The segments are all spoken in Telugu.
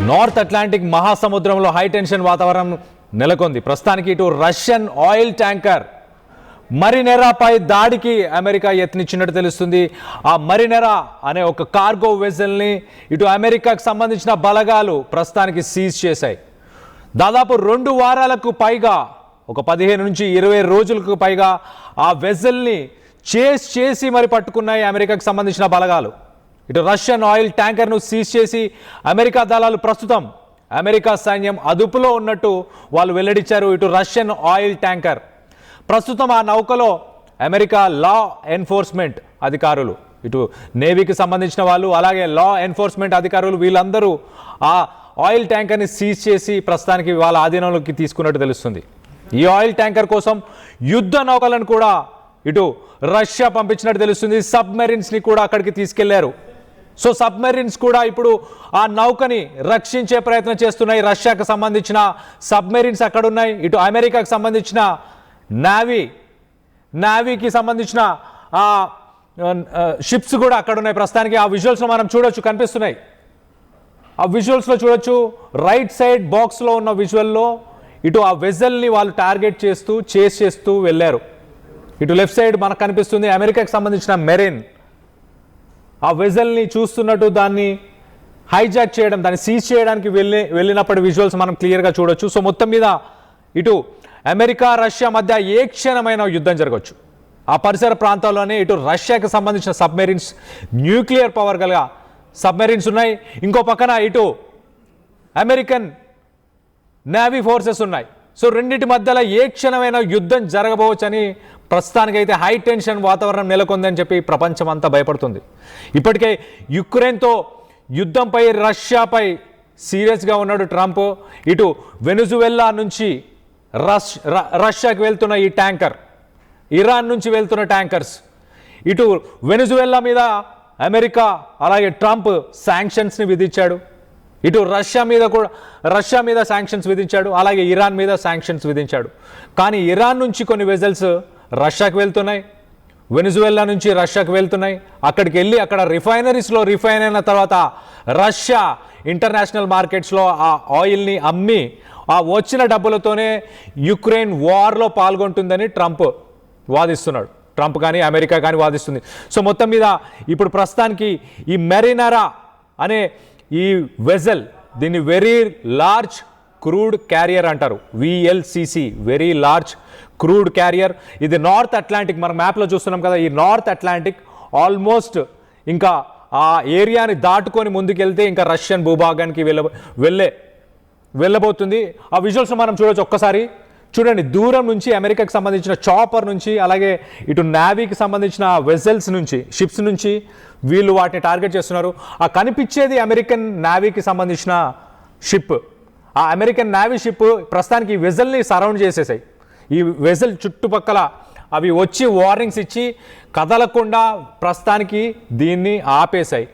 నార్త్ అట్లాంటిక్ మహాసముద్రంలో హై టెన్షన్ వాతావరణం నెలకొంది. ప్రస్తుతానికి ఇటు రష్యన్ ఆయిల్ ట్యాంకర్ మరినెరాపై దాడికి అమెరికా యత్నించినట్టు తెలుస్తుంది. ఆ మరినెరా అనే ఒక కార్గో వెజల్ని ఇటు అమెరికాకు సంబంధించిన బలగాలు ప్రస్తుతానికి సీజ్ చేశాయి. దాదాపు 2 వారాలకు పైగా, ఒక 15 నుంచి 20 రోజులకు పైగా ఆ వెజల్ని చేసి మరి పట్టుకున్నాయి అమెరికాకు సంబంధించిన బలగాలు. ఇటు రష్యన్ ఆయిల్ ట్యాంకర్ను సీజ్ చేసి అమెరికా దళాలు ప్రస్తుతం అమెరికా సైన్యం అదుపులో ఉన్నట్టు వాళ్ళు వెల్లడించారు. ఇటు రష్యన్ ఆయిల్ ట్యాంకర్ ప్రస్తుతం ఆ నౌకలో అమెరికా లా ఎన్ఫోర్స్మెంట్ అధికారులు, ఇటు నేవీకి సంబంధించిన వాళ్ళు, అలాగే లా ఎన్ఫోర్స్మెంట్ అధికారులు వీళ్ళందరూ ఆ ఆయిల్ ట్యాంకర్ని సీజ్ చేసి ప్రస్తుతానికి వాళ్ళ ఆధీనంలోకి తీసుకున్నట్టు తెలుస్తుంది. ఈ ఆయిల్ ట్యాంకర్ కోసం యుద్ధ నౌకలను కూడా ఇటు రష్యా పంపించినట్టు తెలుస్తుంది. సబ్మెరీన్స్ని కూడా అక్కడికి తీసుకెళ్లారు. సో సబ్మెరీన్స్ కూడా ఇప్పుడు ఆ నౌకని రక్షించే ప్రయత్నం చేస్తున్నాయి. రష్యాకు సంబంధించిన సబ్మెరీన్స్ అక్కడ ఉన్నాయి. ఇటు అమెరికాకు సంబంధించిన నావీకి సంబంధించిన షిప్స్ కూడా అక్కడ ఉన్నాయి. ప్రస్తుతానికి ఆ విజువల్స్లో మనం చూడొచ్చు, కనిపిస్తున్నాయి. ఆ విజువల్స్లో చూడొచ్చు, రైట్ సైడ్ బాక్స్లో ఉన్న విజువల్లో ఇటు ఆ వెజల్ని వాళ్ళు టార్గెట్ చేస్తూ వెళ్ళారు. ఇటు లెఫ్ట్ సైడ్ మనకు కనిపిస్తుంది అమెరికాకు సంబంధించిన మెరైన్ ఆ వెజల్ని చూస్తున్నట్టు దాన్ని హైజాక్ చేయడం, దాన్ని సీజ్ చేయడానికి వెళ్ళినప్పటి విజువల్స్ మనం క్లియర్గా చూడొచ్చు. సో మొత్తం మీద ఇటు అమెరికా రష్యా మధ్య ఏ క్షణమైన యుద్ధం జరగవచ్చు. ఆ పరిసర ప్రాంతాల్లోనే ఇటు రష్యాకి సంబంధించిన సబ్మెరీన్స్, న్యూక్లియర్ పవర్ గల సబ్మెరీన్స్ ఉన్నాయి. ఇంకో పక్కన ఇటు అమెరికన్ నేవీ ఫోర్సెస్ ఉన్నాయి. సో రెండింటి మధ్యలో ఏ క్షణమైన యుద్ధం జరగబోవచ్చని ప్రస్తుతానికైతే హై టెన్షన్ వాతావరణం నెలకొందని చెప్పి ప్రపంచం అంతా భయపడుతుంది. ఇప్పటికే యుక్రెయిన్తో యుద్ధంపై రష్యాపై సీరియస్గా ఉన్నాడు ట్రంప్. ఇటు వెనుజువెల్లా నుంచి రష్యాకి వెళ్తున్న ఈ ట్యాంకర్, ఇరాన్ నుంచి వెళ్తున్న ట్యాంకర్స్, ఇటు వెనుజువెల్లా మీద అమెరికా అలాగే ట్రంప్ శాంక్షన్స్ని విధించాడు. ఇటు రష్యా మీద శాంక్షన్స్ విధించాడు, అలాగే ఇరాన్ మీద శాంక్షన్స్ విధించాడు. కానీ ఇరాన్ నుంచి కొన్ని వెజల్స్ రష్యాకు వెళ్తున్నాయి, వెనుజువెల్లా నుంచి రష్యాకు వెళ్తున్నాయి. అక్కడికి వెళ్ళి అక్కడ రిఫైనరీస్లో రిఫైన్ అయిన తర్వాత రష్యా ఇంటర్నేషనల్ మార్కెట్స్లో ఆ ఆయిల్ని అమ్మి ఆ వచ్చిన డబ్బులతోనే యుక్రెయిన్ వార్లో పాల్గొంటుందని ట్రంప్ వాదిస్తున్నాడు. ట్రంప్ కానీ అమెరికా కానీ వాదిస్తుంది. సో మొత్తం మీద ఇప్పుడు ప్రస్తుతానికి ఈ మెరినెరా అనే ఈ వెజల్, దీన్ని వెరీ లార్జ్ క్రూడ్ క్యారియర్ అంటారు, VLCC, very large crude carrier. ఇది నార్త్ అట్లాంటిక్, మన మ్యాప్లో చూస్తున్నాం కదా, ఈ నార్త్ అట్లాంటిక్ ఆల్మోస్ట్ ఇంకా ఆ ఏరియాని దాటుకొని ముందుకెళ్తే ఇంకా రష్యన్ భూభాగానికి వెళ్ళబోతుంది. ఆ విజువల్స్ మనం చూడొచ్చు. ఒక్కసారి చూడండి, దూరం నుంచి అమెరికాకి సంబంధించిన చాపర్ నుంచి, అలాగే ఇటు నేవీకి సంబంధించిన వెజల్స్ నుంచి, షిప్స్ నుంచి వీళ్ళు వాటిని టార్గెట్ చేస్తున్నారు. ఆ కనిపించేది అమెరికన్ నేవీకి సంబంధించిన షిప్. ఆ అమెరికన్ నేవీ షిప్ ప్రస్తుతానికి ఈ వెజల్ని సరౌండ్ చేసేసాయి. ఈ వెజల్ చుట్టుపక్కల అవి వచ్చి వార్నింగ్స్ ఇచ్చి కదలకుండా ప్రస్తుతానికి దీన్ని ఆపేశాయి.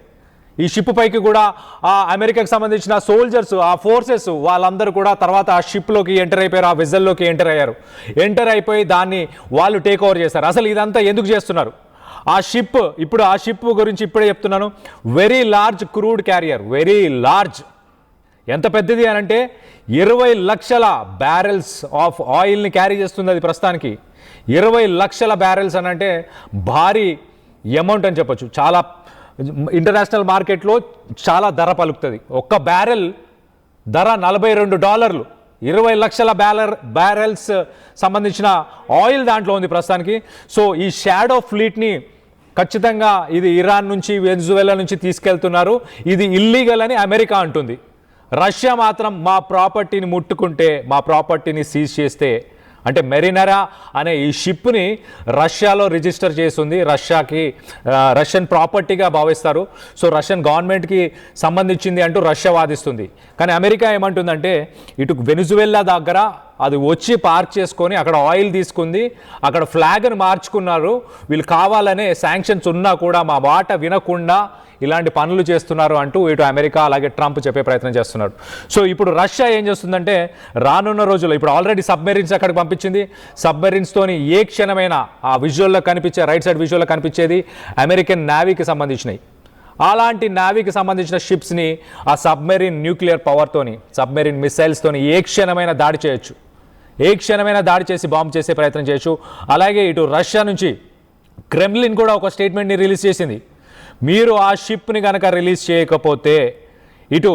ఈ షిప్ పైకి కూడా ఆ అమెరికాకి సంబంధించిన సోల్జర్స్, ఆ ఫోర్సెస్ వాళ్ళందరూ కూడా తర్వాత ఆ షిప్లోకి ఎంటర్ అయిపోయారు, ఆ వెజల్లోకి ఎంటర్ అయిపోయి దాన్ని వాళ్ళు టేక్ ఓవర్ చేశారు. అసలు ఇదంతా ఎందుకు చేస్తున్నారు? ఆ షిప్ గురించి ఇప్పుడే చెప్తున్నాను. Very large crude carrier, very large. ఎంత పెద్దది అని అంటే 20 లక్షల బ్యారెల్స్ ఆఫ్ ఆయిల్ని క్యారీ చేస్తుంది అది ప్రస్తుతానికి. 20 లక్షల బ్యారెల్స్ అని అంటే భారీ అమౌంట్ అని చెప్పొచ్చు. చాలా ఇంటర్నేషనల్ మార్కెట్లో చాలా ధర పలుకుతుంది. ఒక్క బ్యారెల్ ధర $42. 20 లక్షల బ్యారెల్స్ సంబంధించిన ఆయిల్ దాంట్లో ఉంది ప్రస్తుతానికి. సో ఈ షాడో ఫ్లీట్ని ఖచ్చితంగా ఇది ఇరాన్ నుంచి, వెనుజువెలా నుంచి తీసుకెళ్తున్నారు. ఇది ఇల్లీగల్ అని అమెరికా అంటుంది. రష్యా మాత్రం మా ప్రాపర్టీని ముట్టుకుంటే, మా ప్రాపర్టీని సీజ్ చేస్తే, అంటే మెరినెరా అనే ఈ షిప్ని రష్యాలో రిజిస్టర్ చేస్తుంది, రష్యన్ ప్రాపర్టీగా భావిస్తారు. సో రష్యన్ గవర్నమెంట్కి సంబంధించింది అంటూ రష్యా వాదిస్తుంది. కానీ అమెరికా ఏమంటుందంటే ఇటు వెనుజువెల్లా దగ్గర అది వచ్చి పార్క్ చేసుకొని అక్కడ ఆయిల్ తీసుకుంది, అక్కడ ఫ్లాగ్ని మార్చుకున్నారు. వీళ్ళు కావాలనే శాంక్షన్స్ ఉన్నా కూడా మా మాట వినకుండా ఇలాంటి పనులు చేస్తున్నారు అంటూ ఇటు అమెరికా అలాగే ట్రంప్ చెప్పే ప్రయత్నం చేస్తున్నారు. సో ఇప్పుడు రష్యా ఏం చేస్తుందంటే రానున్న రోజుల్లో ఇప్పుడు ఆల్రెడీ సబ్మెరీన్స్ అక్కడికి పంపించింది. సబ్మెరీన్స్తోని ఏ క్షణమైనా ఆ విజువల్లో కనిపించే రైట్ సైడ్ విజువల్లో కనిపించేది అమెరికన్ నేవీకి సంబంధించినవి. అలాంటి నావీకి సంబంధించిన షిప్స్ని ఆ సబ్మెరీన్ న్యూక్లియర్ పవర్తోని, సబ్మెరీన్ మిసైల్స్తోని ఏ క్షణమైన దాడి చేయొచ్చు, ఏ క్షణమైన దాడి చేసి బాంబు చేసే ప్రయత్నం చేయొచ్చు. అలాగే ఇటు రష్యా నుంచి క్రెమ్లిన్ కూడా ఒక స్టేట్మెంట్ని రిలీజ్ చేసింది. మీరు ఆ షిప్ని కనుక రిలీజ్ చేయకపోతే ఇటు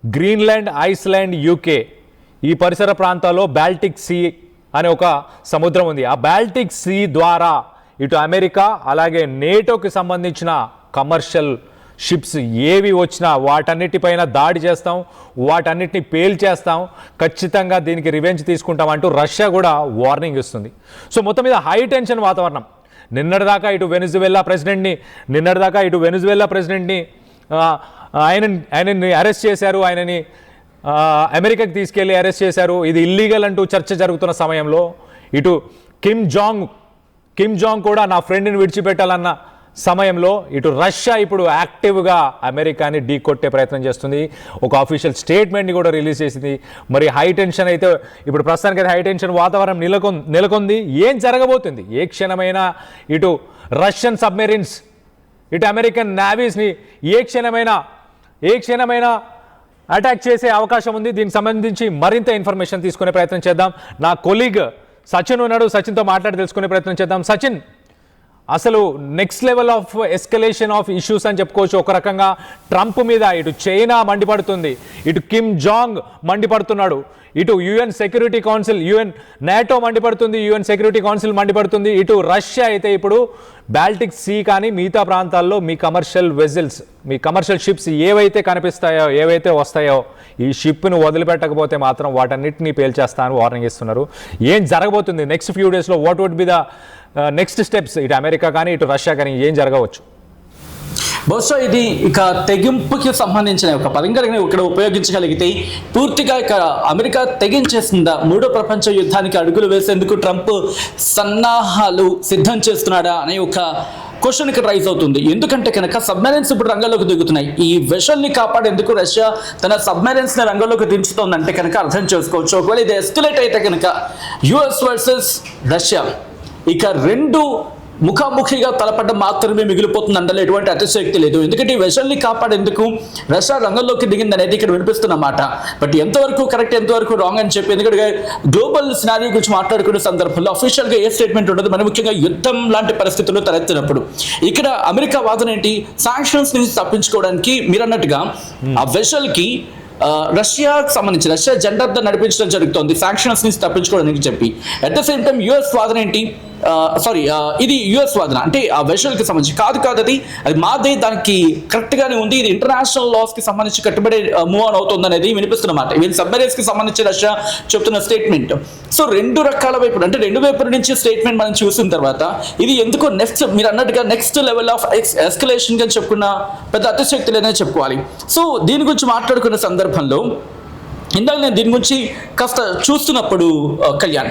గ్రీన్లాండ్, ఐస్లాండ్, యూకే ఈ పరిసర ప్రాంతాల్లో బాల్టిక్ సీ అనే ఒక సముద్రం ఉంది. ఆ బాల్టిక్ సీ ద్వారా ఇటు అమెరికా అలాగే నేటోకి సంబంధించిన కమర్షియల్ షిప్స్ ఏవి వచ్చినా వాటన్నిటిపైన దాడి చేస్తాం, వాటన్నిటిని పేల్చేస్తాం, ఖచ్చితంగా దీనికి రివెంజ్ తీసుకుంటాం అంటూ రష్యా కూడా వార్నింగ్ ఇస్తుంది. సో మొత్తం మీద హై టెన్షన్ వాతావరణం. నిన్నటిదాకా ఇటు వెనిజువేలా ప్రెసిడెంట్ని ఆయనని అరెస్ట్ చేశారు, ఆయనని అమెరికాకి తీసుకెళ్ళి అరెస్ట్ చేశారు. ఇది ఇల్లీగల్ అంటూ చర్చ జరుగుతున్న సమయంలో ఇటు కిమ్ జాంగ్ కూడా నా ఫ్రెండ్ని విడిచిపెట్టాలన్న సమయంలో ఇటు రష్యా ఇప్పుడు యాక్టివ్గా అమెరికాని ఢీకొట్టే ప్రయత్నం చేస్తుంది. ఒక అఫీషియల్ స్టేట్మెంట్ని కూడా రిలీజ్ చేసింది. మరి హై టెన్షన్ అయితే ఇప్పుడు ప్రస్తుతానికి అయితే హై టెన్షన్ వాతావరణం నెలకొంది. ఏం జరగబోతుంది? ఏ క్షణమైనా ఇటు రష్యన్ సబ్మెరీన్స్, ఇటు అమెరికన్ నావీస్ని ఏ క్షణమైనా అటాక్ చేసే అవకాశం ఉంది. దీనికి సంబంధించి మరింత ఇన్ఫర్మేషన్ తీసుకునే ప్రయత్నం చేద్దాం. నా కొలీగ్ సచిన్ ఉన్నాడు, సచిన్తో మాట్లాడి తెలుసుకునే ప్రయత్నం చేద్దాం. సచిన్, అసలు next level of escalation of issues అని చెప్పుకోవచ్చు. ఒక రకంగా ట్రంప్ మీద ఇటు చైనా మండిపడుతుంది, ఇటు కిమ్ జాంగ్ మండిపడుతున్నాడు, ఇటు యుఎన్ సెక్యూరిటీ కౌన్సిల్, నాటో మండిపడుతుంది, యుఎన్ సెక్యూరిటీ కౌన్సిల్ మండిపడుతుంది. ఇటు రష్యా అయితే ఇప్పుడు బాల్టిక్ సీ కానీ మిగతా ప్రాంతాల్లో మీ కమర్షియల్ వెజిల్స్, మీ కమర్షియల్ షిప్స్ ఏవైతే కనిపిస్తాయో, ఏవైతే వస్తాయో, ఈ షిప్ను వదిలిపెట్టకపోతే మాత్రం వాటన్నిటినీ పేల్చేస్తాను వార్నింగ్ ఇస్తున్నారు. ఏం జరగబోతుంది నెక్స్ట్ ఫ్యూ డేస్లో? What would be the next steps? ఇటు అమెరికా కానీ ఇటు రష్యా కానీ ఏం జరగవచ్చు? బహుశా ఇది ఇక తెగింపుకి సంబంధించిన ఒక పదంగా ఇక్కడ ఉపయోగించగలిగితే పూర్తిగా ఇక అమెరికా తెగించేస్తుందా? మూడో ప్రపంచ యుద్ధానికి అడుగులు వేసేందుకు ట్రంప్ సన్నాహాలు సిద్ధం చేస్తున్నాడా అనే ఒక క్వశ్చన్ ఇక్కడ రైజ్ అవుతుంది. ఎందుకంటే కనుక సబ్మెరైన్స్ ఇప్పుడు రంగంలోకి దిగుతున్నాయి. ఈ వెషల్ని కాపాడేందుకు రష్యా తన సబ్మెరైన్స్ ని రంగంలోకి దించుతోందంటే కనుక అర్థం చేసుకోవచ్చు. ఒకవేళ ఇది ఎస్కలేట్ అయితే కనుక యుఎస్ వర్సెస్ రష్యా ఇక రెండు ముఖాముఖిగా తలపడ్డం మాత్రమే మిగిలిపోతుంది అంటే ఎటువంటి అతిశయోక్తి లేదు. ఎందుకంటే ఈ వెషల్ని కాపాడేందుకు రష్యా రంగంలోకి దిగింది అనేది ఇక్కడ వినిపిస్తున్నమాట. బట్ ఎంతవరకు కరెక్ట్, ఎంతవరకు రాంగ్ అని చెప్పి, ఎందుకంటే గ్లోబల్ సినారియో గురించి మాట్లాడుకునే సందర్భంలో అఫీషియల్గా ఏ స్టేట్మెంట్ ఉండదు. మరి ముఖ్యంగా యుద్ధం లాంటి పరిస్థితుల్లో తలెత్తినప్పుడు ఇక్కడ అమెరికా వాదన ఏంటి? శాంక్షన్స్ నుంచి తప్పించుకోవడానికి మీరు అన్నట్టుగా ఆ వెషల్కి రష్యాకు సంబంధించి రష్యా జెండాతో నడిపించడం జరుగుతుంది శాంక్షన్స్ నుంచి తప్పించుకోవడానికి చెప్పి. At the same time US వాదన ఏంటి? ఇది యుఎస్ వాదన అంటే ఆ వెషల్కి సంబంధించి కాదు అది మాదే, దానికి కరెక్ట్ గానే ఉంది, ఇది ఇంటర్నేషనల్ లాస్ కి సంబంధించి కట్టుబడి మూవ్ ఆన్ అవుతుంది అనేది వినిపిస్తున్నమాట. ఈవెన్ సబ్మెరైన్స్ కి సంబంధించి రష్యా చెప్తున్న స్టేట్మెంట్. సో రెండు రకాల వైపు అంటే రెండు వైపుల నుంచి స్టేట్మెంట్ మనం చూసిన తర్వాత ఇది ఎందుకో నెక్స్ట్ మీరు అన్నట్టుగా నెక్స్ట్ లెవెల్ ఆఫ్ ఎస్కలేషన్ గా చెప్పుకున్న పెద్ద అతిశక్తి లేదని చెప్పుకోవాలి. సో దీని గురించి మాట్లాడుకున్న సందర్భంలో ఇందాక నేను దీని గురించి కాస్త చూస్తున్నప్పుడు కళ్యాణ్,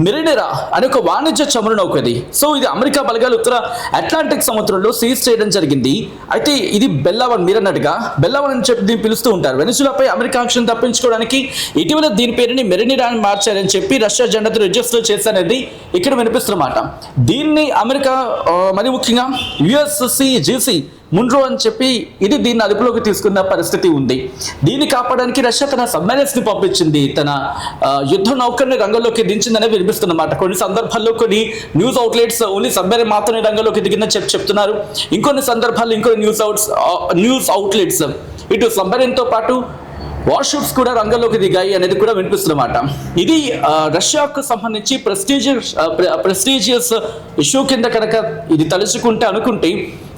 మెరినెరా అనే ఒక వాణిజ్య చమురు నౌక ఇది. సో ఇది అమెరికా బలగాలు ఉత్తర అట్లాంటిక్ సముద్రంలో సీజ్ చేయడం జరిగింది. అయితే ఇది బెల్లావన్, మీరు అన్నట్టుగా బెల్లావన్ అని చెప్పి దీన్ని పిలుస్తూ ఉంటారు. వెనిజులాపై అమెరికా ఆంక్షలను తప్పించుకోవడానికి ఇటీవల దీని పేరుని మెరినెరా అని మార్చారని చెప్పి రష్యా జెండాతో రిజిస్టర్ చేశారనేది ఇక్కడ వినిపిస్తున్నమాట. దీన్ని అమెరికా మరి ముఖ్యంగా యుఎస్సిజిసి మున్రో అని చెప్పి ఇది దీన్ని అదుపులోకి తీసుకున్న పరిస్థితి ఉంది. దీన్ని కాపాడడానికి రష్యా తన సబ్మెరైన్స్ ని పంపించింది, తన యుద్ధ నౌకర్ని రంగంలోకి దించిందనే వినిపిస్తున్నమాట. కొన్ని సందర్భాల్లో కొన్ని న్యూస్ అవుట్లెట్స్ ఓన్లీ సబ్మెరైన్ మాత్రమే రంగంలోకి దిగిందని చెప్తున్నారు. ఇంకొన్ని సందర్భాల్లో ఇంకొన్ని న్యూస్ అవుట్లెట్స్ ఇటు సబ్మెరైన్ తో పాటు వార్షిప్స్ కూడా రంగంలోకి దిగాయి అనేది కూడా వినిపిస్తున్నమాట. ఇది రష్యాకు సంబంధించి ప్రెస్టీజియస్ ఇష్యూ కింద కనుక ఇది తలుచుకుంటే అనుకుంటే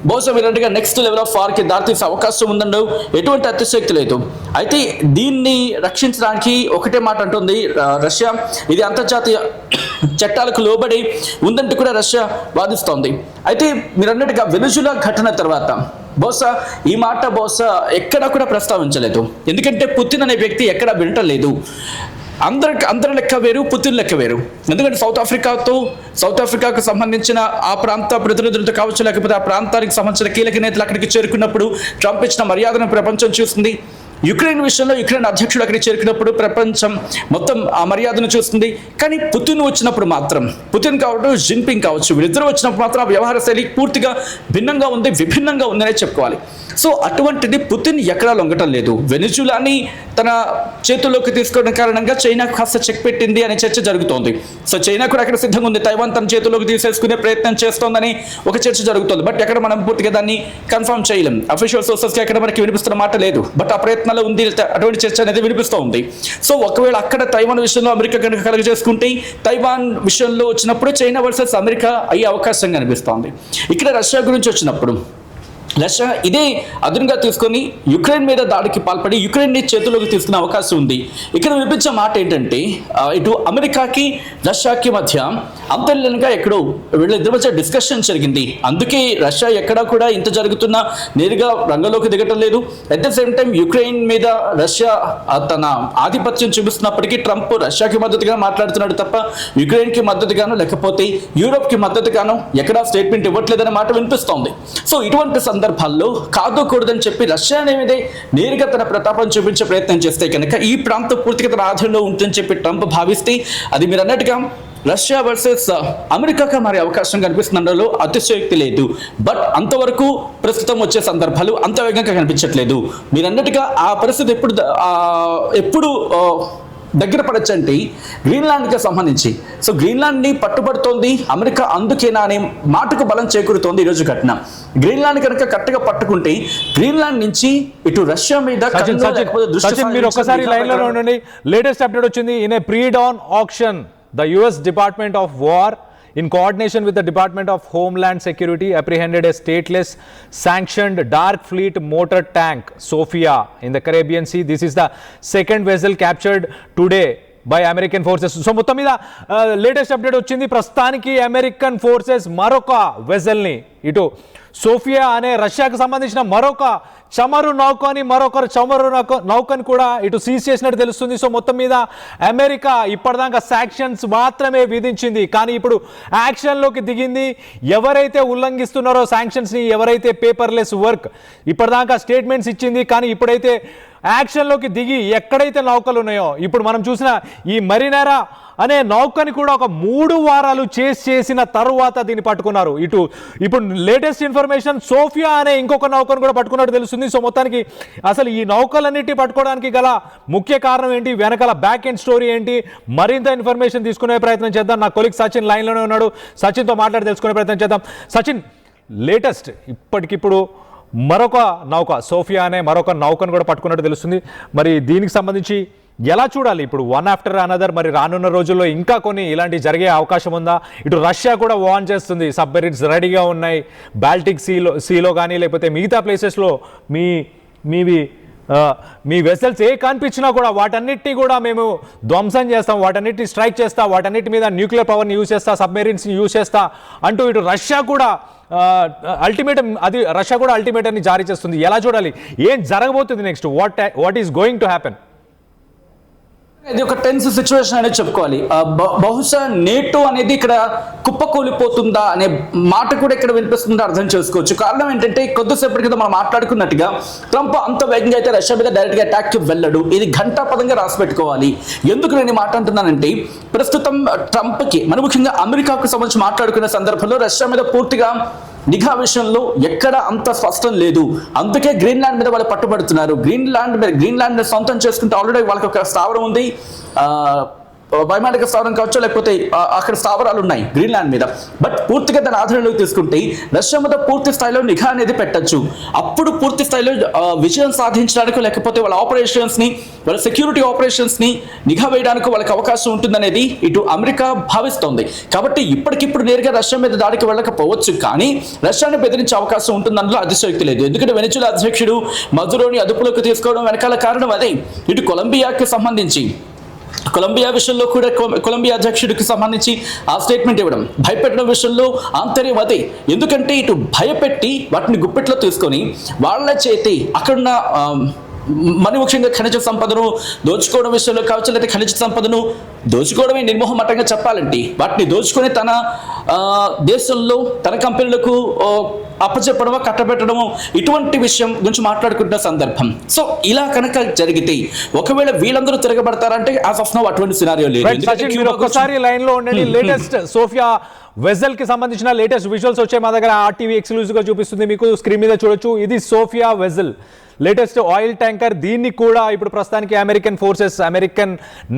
బహుశా మీరంటగా నెక్స్ట్ లెవెల్ ఆఫ్ వార్కి దారితీసే అవకాశం ఉందండి, ఎటువంటి అతిశక్తి లేదు. అయితే దీన్ని రక్షించడానికి ఒకటే మాట అంటుంది రష్యా, ఇది అంతర్జాతీయ చట్టాలకు లోబడి ఉందంటూ కూడా రష్యా వాదిస్తోంది. అయితే మీరు అన్నట్టుగా వెనిజులా ఘటన తర్వాత బహుశా ఈ మాట ఎక్కడా కూడా ప్రస్తావించలేదు. ఎందుకంటే పుతిన్ అనే వ్యక్తి ఎక్కడా వినటలేదు. అందరి లెక్క వేరు, పుతిన్ లెక్క వేరు. ఎందుకంటే సౌత్ ఆఫ్రికాకు సంబంధించిన ఆ ప్రాంత ప్రతినిధులతో కావచ్చు, లేకపోతే ఆ ప్రాంతానికి సంబంధించిన కీలక నేతలు అక్కడికి చేరుకున్నప్పుడు ట్రంప్ ఇచ్చిన మర్యాదను ప్రపంచం చూస్తుంది. యుక్రెయిన్ విషయంలో యుక్రెయిన్ అధ్యక్షుడు అక్కడికి చేరుకున్నప్పుడు ప్రపంచం మొత్తం ఆ మర్యాదను చూస్తుంది. కానీ పుతిన్ వచ్చినప్పుడు మాత్రం, పుతిన్ కావచ్చు, జిన్పింగ్ కావచ్చు, వీళ్ళిద్దరూ వచ్చినప్పుడు మాత్రం ఆ వ్యవహార శైలి పూర్తిగా భిన్నంగా ఉంది, విభిన్నంగా ఉందనే చెప్పుకోవాలి. సో అటువంటిది పుతిన్ ఎక్కడా లొంగటం లేదు. వెనిజులాని తన చేతుల్లోకి తీసుకోవడం కారణంగా చైనా కాస్త చెక్ పెట్టింది అనే చర్చ జరుగుతోంది. సో చైనా కూడా అక్కడ సిద్ధంగా ఉంది, తైవాన్ తన చేతుల్లోకి తీసేసుకునే ప్రయత్నం చేస్తోందని ఒక చర్చ జరుగుతోంది. బట్ ఎక్కడ మనం పూర్తిగా దాన్ని కన్ఫర్మ్ చేయలేం. అఫీషియల్ సోర్సెస్కి ఎక్కడ మనకి వినిపిస్తున్న మాట లేదు. బట్ ఆ ప్రయత్నాలు ఉంది, అటువంటి చర్చ అనేది వినిపిస్తూ ఉంది. సో ఒకవేళ అక్కడ తైవాన్ విషయంలో అమెరికా కనుక కలుగజేసుకుంటే తైవాన్ విషయంలో వచ్చినప్పుడు చైనా వర్సెస్ అమెరికా అయ్యే అవకాశం కనిపిస్తోంది. ఇక్కడ రష్యా గురించి వచ్చినప్పుడు రష్యా ఇదే అదునుగా తీసుకొని యుక్రెయిన్ మీద దాడికి పాల్పడి యుక్రెయిన్ని చేతుల్లోకి తీసుకునే అవకాశం ఉంది. ఇక్కడ వినిపించే మాట ఏంటంటే ఇటు అమెరికాకి రష్యాకి మధ్య అంతర్లీనంగా ఎక్కడో వీళ్ళిద్దరి మధ్య డిస్కషన్ జరిగింది. అందుకే రష్యా ఎక్కడా కూడా ఇంత జరుగుతున్నా నేరుగా రంగంలోకి దిగటం లేదు. At the same time Ukraine మీద రష్యా తన ఆధిపత్యం చూపిస్తున్నప్పటికీ ట్రంప్ రష్యాకి మద్దతుగా మాట్లాడుతున్నాడు తప్ప యుక్రెయిన్కి మద్దతుగాను లేకపోతే యూరోప్కి మద్దతుగాను ఎక్కడా స్టేట్మెంట్ ఇవ్వట్లేదనే మాట వినిపిస్తోంది. సో ఇటువంటి సందర్భాల్లో కాదుకూడదని చెప్పి రష్యా అనేది నేరుగా తన ప్రతాపం చూపించే ప్రయత్నం చేస్తే కనుక ఈ ప్రాంతం పూర్తిగా తన ఆధీనంలో ఉంటుందని చెప్పి ట్రంప్ భావిస్తే అది మీరు అన్నట్టుగా రష్యా వర్సెస్ అమెరికాగా మారే అవకాశం కనిపిస్తుండలో అతిశయోక్తి లేదు. బట్ అంతవరకు ప్రస్తుతం వచ్చే సందర్భాలు అంత వేగంగా కనిపించట్లేదు. మీరు అన్నట్టుగా ఆ పరిస్థితి ఎప్పుడు దగ్గర పడచ్చంటే గ్రీన్లాండ్కి సంబంధించి. సో గ్రీన్లాండ్ని పట్టుబడుతోంది అమెరికా, అందుకేనా అనే మాటకు బలం చేకూరుతోంది ఈరోజు ఘటన. గ్రీన్లాండ్ కనుక కరెక్ట్గా పట్టుకుంటే గ్రీన్లాండ్ నుంచి ఇటు రష్యా మీద మీరు ఒక్కసారి లైన్లో ఉండండి. లేటెస్ట్ అప్డేట్ వచ్చింది. In a pre-dawn action the US Department of War in coordination with the Department of Homeland Security apprehended a stateless sanctioned dark fleet motor tank Sophia in the Caribbean Sea. This is the second vessel captured today by American forces. So మొత్తం మీద లేటెస్ట్ అప్డేట్ వచ్చింది. ప్రస్తుతానికి అమెరికన్ ఫోర్సెస్ మరొక వెజల్ని ఇటు సోఫియా అనే రష్యాకు సంబంధించిన మరొక చమరు నౌకని నౌకని కూడా ఇటు సీజ్ చేసినట్టు తెలుస్తుంది. సో మొత్తం మీద అమెరికా ఇప్పటిదాకా శాంక్షన్స్ మాత్రమే విధించింది, కానీ ఇప్పుడు యాక్షన్లోకి దిగింది. ఎవరైతే ఉల్లంఘిస్తున్నారో శాంక్షన్స్ని, ఎవరైతే పేపర్లెస్ వర్క్ ఇప్పటిదాకా స్టేట్మెంట్స్ ఇచ్చింది, కానీ ఇప్పుడైతే యాక్షన్లోకి దిగి ఎక్కడైతే నౌకలు ఉన్నాయో ఇప్పుడు మనం చూసిన ఈ మరినేరా అనే నౌకని కూడా ఒక 3 వారాలు చేసిన తరువాత దీన్ని పట్టుకున్నారు. ఇప్పుడు లేటెస్ట్ ఇన్ఫర్మేషన్ సోఫియా అనే ఇంకొక నౌకను కూడా పట్టుకున్నట్టు తెలుస్తుంది. సో మొత్తానికి అసలు ఈ నౌకలన్నిటి పట్టుకోవడానికి గల ముఖ్య కారణం ఏంటి, వెనకాల బ్యాక్ ఎండ్ స్టోరీ ఏంటి, మరింత ఇన్ఫర్మేషన్ తీసుకునే ప్రయత్నం చేద్దాం. నా కొలీగ్ సచిన్ లైన్లోనే ఉన్నాడు. సచిన్తో మాట్లాడి తెలుసుకునే ప్రయత్నం చేద్దాం. సచిన్, లేటెస్ట్ ఇప్పటికిప్పుడు మరొక నౌక సోఫియా అనే మరొక నౌకను కూడా పట్టుకున్నట్టు తెలుస్తుంది. మరి దీనికి సంబంధించి ఎలా చూడాలి ఇప్పుడు వన్ ఆఫ్టర్ అనదర్? మరి రానున్న రోజుల్లో ఇంకా కొన్ని ఇలాంటి జరిగే అవకాశం ఉందా? ఇటు రష్యా కూడా వార్న్ చేస్తుంది, సబ్మెరీన్స్ రెడీగా ఉన్నాయి, బాల్టిక్ సీలో కానీ లేకపోతే మిగతా ప్లేసెస్లో మీ వెసల్స్ కనిపించినా కూడా వాటన్నిటినీ కూడా మేము ధ్వంసం చేస్తాం, వాటన్నిటిని స్ట్రైక్ చేస్తా, వాటన్నిటి మీద న్యూక్లియర్ పవర్ని యూజ్ చేస్తా, సబ్మెరీన్స్ని యూజ్ చేస్తా అంటూ ఇటు రష్యా కూడా అల్టిమేటంని జారీ చేస్తుంది. ఎలా చూడాలి, ఏం జరగబోతుంది next, what is going to happen? ఇది ఒక టెన్స్ సిచ్యువేషన్ అనేది చెప్పుకోవాలి. బహుశా నేటో అనేది ఇక్కడ కుప్పకూలిపోతుందా అనే మాట కూడా ఇక్కడ వినిపిస్తుందో అర్థం చేసుకోవచ్చు. కారణం ఏంటంటే కొద్దిసేపటి క్రితం మనం మాట్లాడుకున్నట్టుగా ట్రంప్ అంత వేగంగా అయితే రష్యా మీద డైరెక్ట్గా అటాక్కి వెళ్ళడు. ఇది ఘంటాపదంగా రాసి పెట్టుకోవాలి. ఎందుకు నేను ఈ మాట అంటున్నానంటే ప్రస్తుతం ట్రంప్కి మరి ముఖ్యంగా అమెరికాకు సంబంధించి మాట్లాడుకునే సందర్భంలో రష్యా మీద పూర్తిగా నిఘా విషయంలో ఎక్కడ అంత స్పష్టం లేదు. అందుకే గ్రీన్లాండ్ మీద వాళ్ళు పట్టుబడుతున్నారు. గ్రీన్లాండ్ సొంతం చేసుకుంటే ఆల్రెడీ వాళ్ళకి ఒక స్థావరం ఉంది, వైమానిక స్థావరం కావచ్చు, లేకపోతే అక్కడ స్థావరాలు ఉన్నాయి గ్రీన్లాండ్ మీద. బట్ పూర్తిగా దాని ఆధారంలోకి తీసుకుంటే రష్యా మీద పూర్తి స్థాయిలో నిఘా అనేది పెట్టచ్చు. అప్పుడు పూర్తి స్థాయిలో విజయం సాధించడానికి లేకపోతే వాళ్ళ ఆపరేషన్స్ని, వాళ్ళ సెక్యూరిటీ ఆపరేషన్స్ని నిఘా వేయడానికి వాళ్ళకి అవకాశం ఉంటుందనేది ఇటు అమెరికా భావిస్తోంది. కాబట్టి ఇప్పటికిప్పుడు నేరుగా రష్యా మీద దాడికి వెళ్ళకపోవచ్చు, కానీ రష్యాని బెదిరించే అవకాశం ఉంటుందన్నలో అతిశయోక్తి లేదు. ఎందుకంటే వెనిజులా అధ్యక్షుడు మదురోని అదుపులోకి తీసుకోవడం వెనకాల కారణం అదే. ఇటు కొలంబియాకి సంబంధించి కొలంబియా విషయంలో కూడా కొలంబియా అధ్యక్షుడికి సంబంధించి ఆ స్టేట్మెంట్ ఇవ్వడం, భయపెట్టడం విషయంలో ఆంతర్యం అదే. ఎందుకంటే ఇటు భయపెట్టి వాటిని గుప్పెట్లో తీసుకొని వాళ్ళ చేతి అక్కడున్న మరి ముఖ్యంగా ఖనిజ సంపదను దోచుకోవడం విషయంలో కావచ్చు, లేదా ఖనిజ సంపదను దోచుకోవడమే నిర్మోహమాటంగా చెప్పాలంటే వాటిని దోచుకొని తన దేశంలో తన కంపెనీలకు అప్పచెప్పడమో కట్టబెట్టడమో ఇటువంటి విషయం గురించి మాట్లాడుకుంటున్న సందర్భం. సో ఇలా కనుక జరిగితే ఒకవేళ వీళ్ళందరూ తిరగబడతారంటే యాజ్ ఆఫ్ నౌ అటువంటి సినారియో లేదు. ఒకసారి లైన్ లో ఉండండి. లేటెస్ట్ సోఫియా వెజల్ కి సంబంధించిన లేటెస్ట్ విజువల్స్ వచ్చాయి మా దగ్గర. ఆర్టీవీ ఎక్స్క్లూజివ్ గా చూపిస్తుంది, మీకు స్క్రీన్ మీద చూడొచ్చు. ఇది Sophia vessel latest oil tanker. దీన్ని కూడా ఇప్పుడు ప్రస్తుతానికి American forces, American